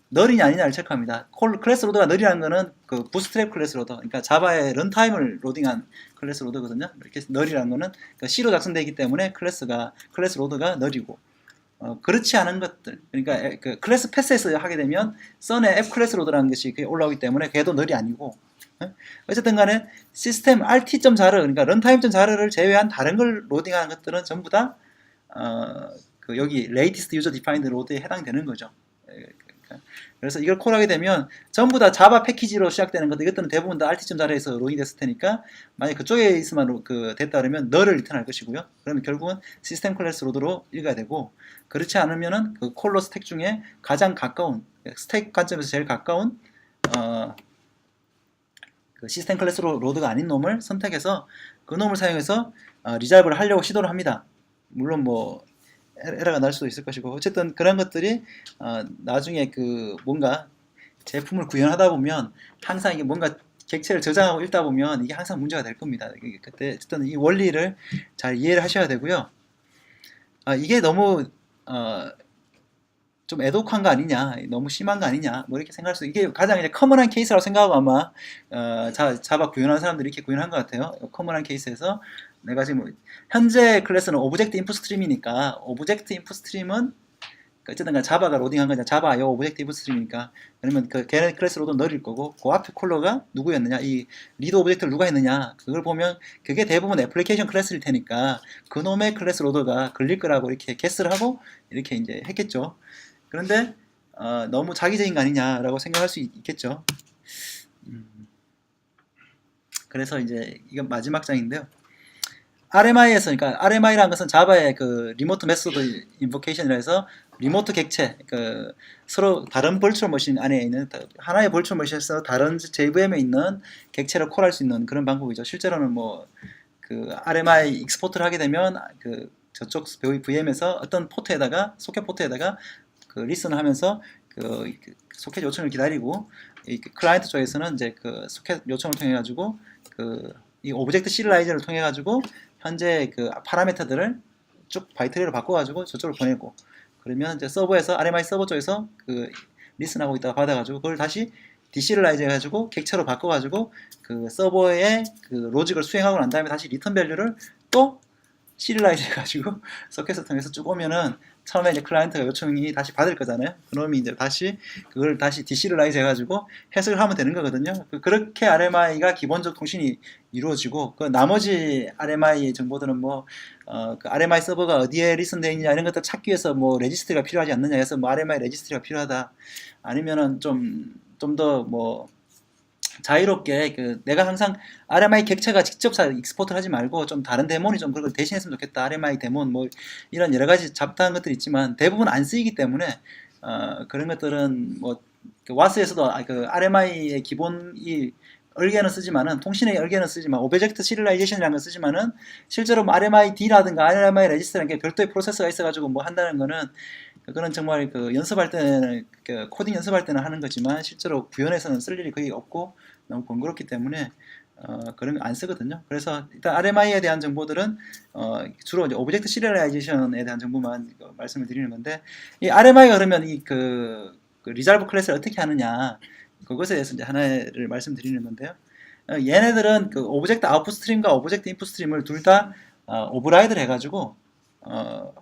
널이냐 아니냐를 체크합니다. 클래스 로드가 널이라는 거는 그 부스트랩 클래스 로드, 그러니까 자바의 런타임을 로딩한 클래스 로드거든요. 이렇게 널이라는 거는 그러니까 C로 작성되기 때문에 클래스 로드가 널이고, 그렇지 않은 것들, 그러니까 그 클래스 패스에서 하게 되면 선의 F 클래스 로드라는 것이 올라오기 때문에 걔도 널이 아니고, 어쨌든 간에 시스템 rt.자르, 그러니까 런타임.자르를 제외한 다른 걸 로딩하는 것들은 전부 다 그 여기 latest user defined 로드에 해당되는 거죠. 그래서 이걸 콜하게 되면 전부 다 자바 패키지로 시작되는 것들, 이것들은 대부분 다 rt.자르에서 로딩 됐을 테니까, 만약 그쪽에 있으면 됐다 그러면 널을 리턴할 것이고요. 그러면 결국은 시스템 클래스 로드로 읽어야 되고, 그렇지 않으면은 그 콜러 스택 중에 가장 가까운, 스택 관점에서 제일 가까운 그 시스템 클래스 로드가 아닌 놈을 선택해서 그 놈을 사용해서 리졸브를 하려고 시도를 합니다. 물론 뭐 에러가 날 수도 있을 것이고, 어쨌든 그런 것들이 나중에 그 뭔가 제품을 구현하다 보면 항상 이게 뭔가 객체를 저장하고 읽다 보면 이게 항상 문제가 될 겁니다. 그때 어쨌든 이 원리를 잘 이해를 하셔야 되고요. 이게 너무 좀 애독한 거 아니냐, 너무 심한 거 아니냐, 뭐 이렇게 생각할 수, 이게 가장 이제 커먼한 케이스라고 생각하고 아마 자바 구현한 사람들이 이렇게 구현한 것 같아요. 커먼한 케이스에서 내가 지금 현재 클래스는 오브젝트 인풋 스트림이니까, 오브젝트 인풋 스트림은 어쨌든 자바가 로딩한 거냐, 자바요 오브젝트 인풋 스트림이니까, 그러면 그 걔네 클래스 로드는 널일 거고, 그 앞에 콜러가 누구였느냐, 이 리드 오브젝트를 누가 했느냐, 그걸 보면 그게 대부분 애플리케이션 클래스일 테니까 그놈의 클래스 로드가 걸릴 거라고 이렇게 게스를 하고 이렇게 이제 했겠죠. 그런데 너무 자기적인 거 아니냐라고 생각할 수 있겠죠. 그래서 이제 이건 마지막 장인데요. RMI에서, 그러니까 RMI라는 것은 자바의 그 리모트 메소드 인보케이션이라 해서 리모트 객체, 그 서로 다른 벌추얼 머신 안에 있는 하나의 벌추얼 머신에서 다른 JVM에 있는 객체를 콜할 수 있는 그런 방법이죠. 실제로는 뭐 그 RMI 익스포트를 하게 되면 그 저쪽 VM에서 어떤 포트에다가, 소켓 포트에다가 그 리슨을 하면서 그 소켓 요청을 기다리고, 이 클라이언트 쪽에서는 이제 그 소켓 요청을 통해 가지고 이 오브젝트 시리라이저를 통해 가지고 현재 그 파라미터들을 쭉 바이트리로 바꿔가지고 저쪽으로 보내고, 그러면 이제 서버에서, RMI 서버 쪽에서 그 리슨하고 있다가 받아가지고 그걸 다시 디시리라이즈 해가지고 객체로 바꿔가지고 그 서버에 그 로직을 수행하고 난 다음에 다시 리턴 밸류를 또 시리라이즈 해가지고 서켓을 통해서 쭉 오면은 처음에 이제 클라이언트가 요청이 다시 받을 거잖아요. 그놈이 이제 다시 그걸 다시 디시리라이즈 해가지고 해석을 하면 되는 거거든요. 그렇게 RMI가 기본적 통신이 이루어지고, 그 나머지 RMI 정보들은 뭐 그 RMI 서버가 어디에 리슨되어 있느냐 이런 것들 찾기 위해서 뭐 레지스트리가 필요하지 않느냐 해서 뭐 RMI 레지스트리가 필요하다, 아니면은 좀 더 뭐 자유롭게 그 내가 항상 RMI 객체가 직접 익스포트를 하지 말고 좀 다른 데몬이 좀 그걸 대신했으면 좋겠다, RMI 데몬 뭐 이런 여러 가지 잡다한 것들이 있지만 대부분 안 쓰이기 때문에 그런 것들은 뭐 와스에서도 그 RMI의 기본이 얼개는 쓰지만은, 통신의 얼개는 쓰지만, 오브젝트 시리라이제이션이라는 걸 쓰지만은 실제로 뭐 RMID라든가 RMI 레지스트라는 게 별도의 프로세서가 있어가지고 뭐 한다는 거는, 그거는 정말 그 연습할 때는, 그 코딩 연습할 때는 하는 거지만 실제로 구현에서는 쓸 일이 거의 없고 너무 번거롭기 때문에 그런 거 안 쓰거든요. 그래서 일단 RMI에 대한 정보들은 주로 이제 오브젝트 시리라이제이션에 대한 정보만 말씀을 드리는 건데, 이 RMI가 그러면 그 리졸브 클래스를 어떻게 하느냐, 그것에 대해서 이제 하나를 말씀드리는 건데요. 얘네들은 그 오브젝트 아웃풋 스트림과 오브젝트 인풋 스트림을 둘 다 오버라이드를 해가지고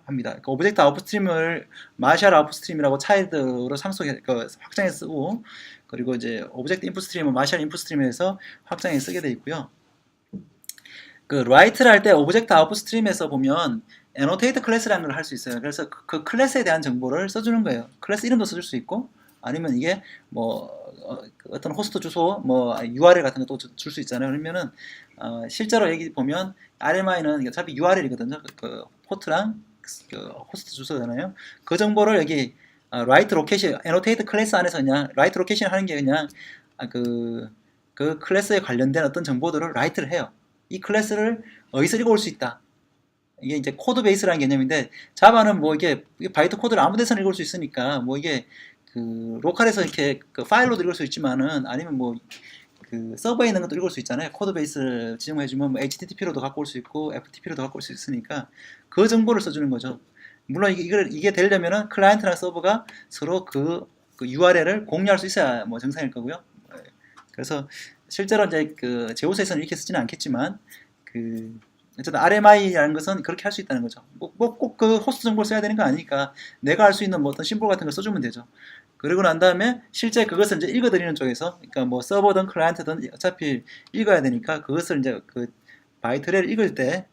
합니다. 그 오브젝트 아웃풋 스트림을 마샬 아웃풋 스트림이라고 차일드로 확장해 쓰고, 그리고 이제 오브젝트 인풋 스트림은 마샬 인풋 스트림에서 확장해 쓰게 되어 있고요. 그 라이트를 할 때 오브젝트 아웃풋 스트림에서 보면 annotate 클래스라는 걸 할 수 있어요. 그래서 그 클래스에 대한 정보를 써주는 거예요. 클래스 이름도 써줄 수 있고, 아니면 이게 뭐 그 어떤 호스트 주소, 뭐 URL 같은 것도 줄 수 있잖아요. 그러면은 실제로 여기 보면 RMI는 어차피 URL이거든요. 그 포트랑 그 호스트 주소잖아요. 그 정보를 여기 write location, annotate 클래스 안에서 그냥 write location 하는 게 그냥 그 클래스에 관련된 어떤 정보들을 write를 해요. 이 클래스를 어디서 읽어올 수 있다. 이게 이제 코드 베이스라는 개념인데, 자바는 뭐 이게 바이트 코드를 아무 데서나 읽을 수 있으니까, 뭐 이게 그 로컬에서 이렇게 그 파일로도 읽을 수 있지만은, 아니면 뭐 그 서버에 있는 것도 읽을 수 있잖아요. 코드 베이스를 지정해주면 뭐 HTTP로도 갖고 올 수 있고 FTP로도 갖고 올 수 있으니까 그 정보를 써주는 거죠. 물론 이게 되려면은 클라이언트랑 서버가 서로 그 URL을 공유할 수 있어야 뭐 정상일 거고요. 그래서 실제로 이제 그 제우스에서는 이렇게 쓰지는 않겠지만, 그 어쨌든 RMI라는 것은 그렇게 할 수 있다는 거죠. 꼭 그 호스트 정보를 써야 되는 거 아니니까 내가 할 수 있는 뭐 어떤 심볼 같은 걸 써주면 되죠. 그리고 난 다음에 실제 그것을 이제 읽어드리는 쪽에서, 그러니까 뭐 서버든 클라이언트든 어차피 읽어야 되니까, 그것을 이제 그 바이트를 읽을 때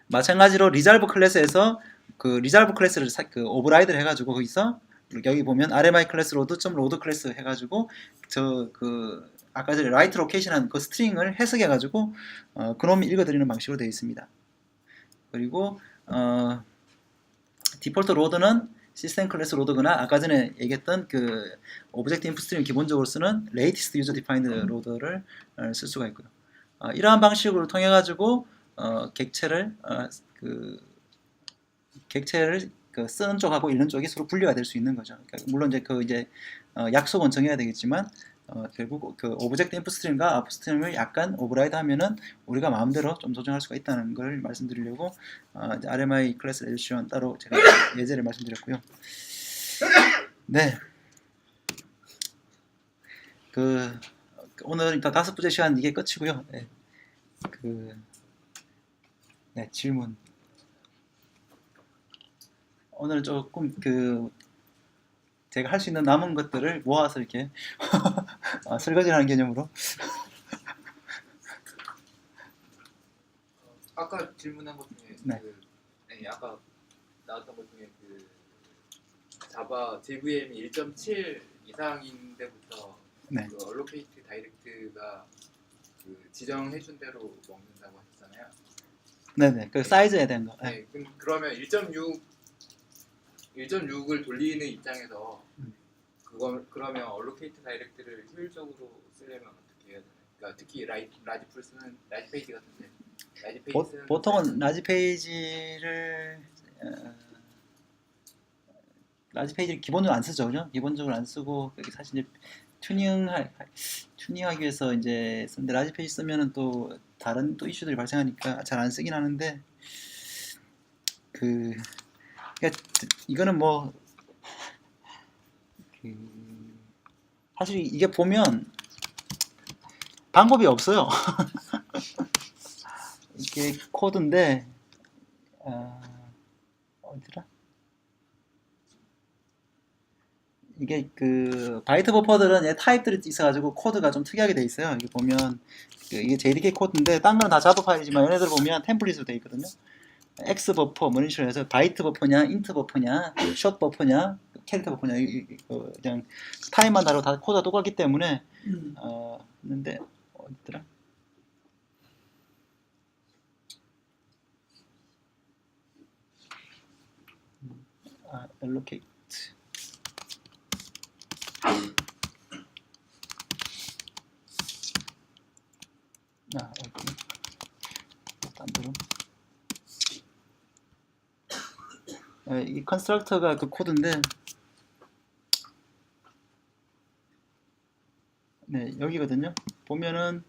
마찬가지로 리졸브 클래스에서 그 리졸브 클래스를 그 오버라이드를 해가지고, 거기서 여기 보면 RMI 클래스 로드 클래스 해가지고 저 그 아까 전에 라이트 로케이션한 그 스트링을 해석해가지고 그놈이 읽어드리는 방식으로 되어 있습니다. 그리고 디폴트 로드는 시스템 클래스 로드거나 아까 전에 얘기했던 그 오브젝트 인풋 스트림 기본적으로 쓰는 latest user defined 로드를 쓸 수가 있고요. 이러한 방식으로 통해 가지고 객체를 그 쓰는 쪽하고 읽는 쪽이 서로 분리가 될 수 있는 거죠. 그러니까 물론 이제 약속은 정해야 되겠지만, 결국 그 오브젝트 인풋 스트림과 아웃풋 스트림을 약간 오버라이드 하면은 우리가 마음대로 좀 조정할 수가 있다는 걸 말씀드리려고 이제 RMI 클래스 에디션 따로 제가 예제를 말씀드렸고요. 네. 오늘 일단 5번째 시간 이게 끝이고요. 네. 네, 질문. 오늘 조금 제가 할 수 있는 남은 것들을 모아서 이렇게 설거지하는 개념으로. 아까 질문한 것 중에 네. 아까 나왔던 것 중에 그 자바 JVM이 1.7 이상인데부터 네. 그 얼로케이트 다이렉트가 그 지정해준 대로 먹는다고 하셨잖아요. 네네. 그 사이즈에 대한 거. 네. 네. 그러면 1.6을 돌리는 입장에서 그러면 얼로케이트 다이렉트를 효율적으로 쓰려면 어떻게 해야 되나요? 그러니까 특히 라지 페이지 같은데 보통은 라지 페이지를 기본적으로 안 쓰죠, 그죠? 기본적으로 안 쓰고, 사실 이제 튜닝하기 위해서 이제 쓰는데, 라지 페이지 쓰면은 또 다른 또 이슈들이 발생하니까 잘 안 쓰긴 하는데, 그러니까 이거는 뭐 사실 이게 보면 방법이 없어요. 이게 코드인데 어디더라? 이게 그 바이트 버퍼들은 타입들이 있어가지고 코드가 좀 특이하게 돼 있어요. 여기 보면 이게 JDK 코드인데, 딴 거는 다 자바 파일이지만 얘네들 보면 템플릿으로 돼 있거든요. X 버퍼 뭐 이런 식으로 해서 바이트 버퍼냐, 인트 버퍼냐, 숏 버퍼냐, 캐릭터 버퍼냐, 그냥 타입만 다르고 다 코드가 똑같기 때문에 했는데 어디더라? allocate. 여기 딴 데로. 이 컨스트럭터가 그 코드인데, 네, 여기거든요. 보면은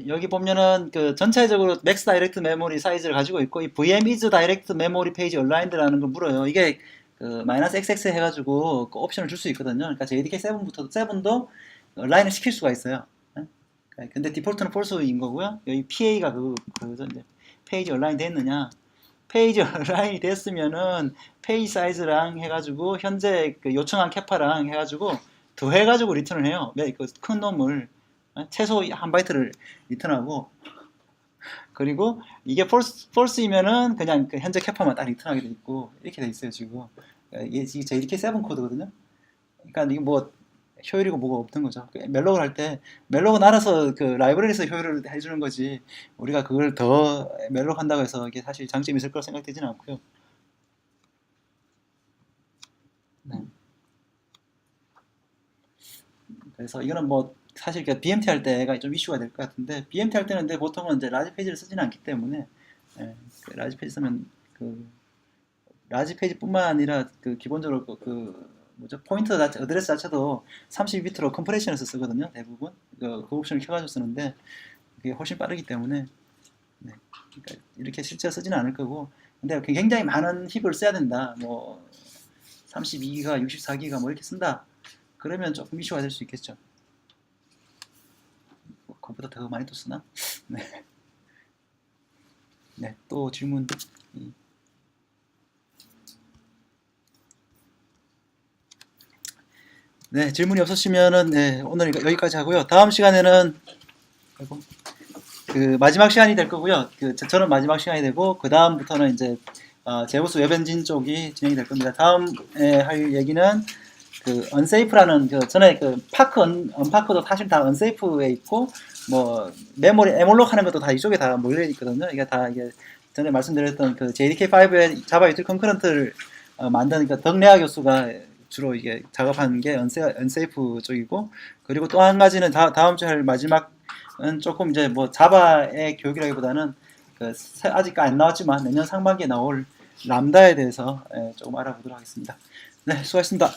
여기 보면은 그 전체적으로 맥스 다이렉트 메모리 사이즈를 가지고 있고, 이 VM is 다이렉트 메모리 페이지 얼라인드라는 걸 물어요. 이게 그 -XX 해가지고 그 옵션을 줄 수 있거든요. 그러니까 JDK 7도 얼라인을 시킬 수가 있어요. 근데 디폴트는 false인 거고요. 여기 PA가 이제 페이지 얼라인 됐느냐, 페이지 얼라인이 됐으면은 페이지 사이즈랑 해가지고 현재 그 요청한 캐파랑 해가지고 더해가지고 리턴을 해요. 그 큰 놈을 최소 한 바이트를 리턴하고, 그리고 이게 false이면은 그냥 그 현재 캐파만 딱 리턴하게 돼 있고 이렇게 돼 있어요 지금. 이게 JDK7 코드거든요. 그러니까 이게 뭐 효율이고 뭐가 없던 거죠. 멜록을 할 때 멜록은 알아서 그 라이브러리에서 효율을 해주는 거지 우리가 그걸 더 멜록 한다고 해서 이게 사실 장점이 있을 거라 생각되지는 않고요. 네. 그래서 이거는 뭐 사실 BMT 할 때가 좀 이슈가 될 것 같은데 BMT 할 때는 근데 보통은 이제 라지 페이지를 쓰지는 않기 때문에 그 라지 페이지 쓰면 그 라지 페이지뿐만 아니라 그 기본적으로 뭐죠 포인터 어드레스 자체도 32비트로 컴프레션해서 쓰거든요 대부분 그 옵션을 켜가지고 쓰는데 그게 훨씬 빠르기 때문에 네. 그러니까 이렇게 실제 쓰지는 않을 거고 근데 굉장히 많은 힙을 써야 된다 뭐 32기가 64기가 뭐 이렇게 쓴다 그러면 조금 이슈가 될 수 있겠죠. 그보다 더 많이 또 쓰나? 네. 네, 또 질문. 네, 질문이 없으시면은 네, 오늘 여기까지 하고요. 다음 시간에는 그 마지막 시간이 될 거고요. 저는 마지막 시간이 되고 그 다음부터는 이제 제우스 웹엔진 쪽이 진행이 될 겁니다. 다음에 할 얘기는 그 언세이프라는 그 전에 그 파크 언파크도 사실 다 언세이프에 있고 뭐 메모리 에몰록 하는 것도 다 이쪽에 다 몰려 있거든요. 이게 다 이게 전에 말씀드렸던 그 JDK5의 자바 유틸 컨커런트를 만드는 그 덕레아 교수가 주로 이게 작업하는 게 언세이프 쪽이고 그리고 또 한 가지는 다음 주에 할 마지막은 조금 이제 뭐 자바의 교육이라기보다는 그 아직 안 나왔지만 내년 상반기에 나올 람다에 대해서 조금 알아보도록 하겠습니다. 네, 수고하셨습니다.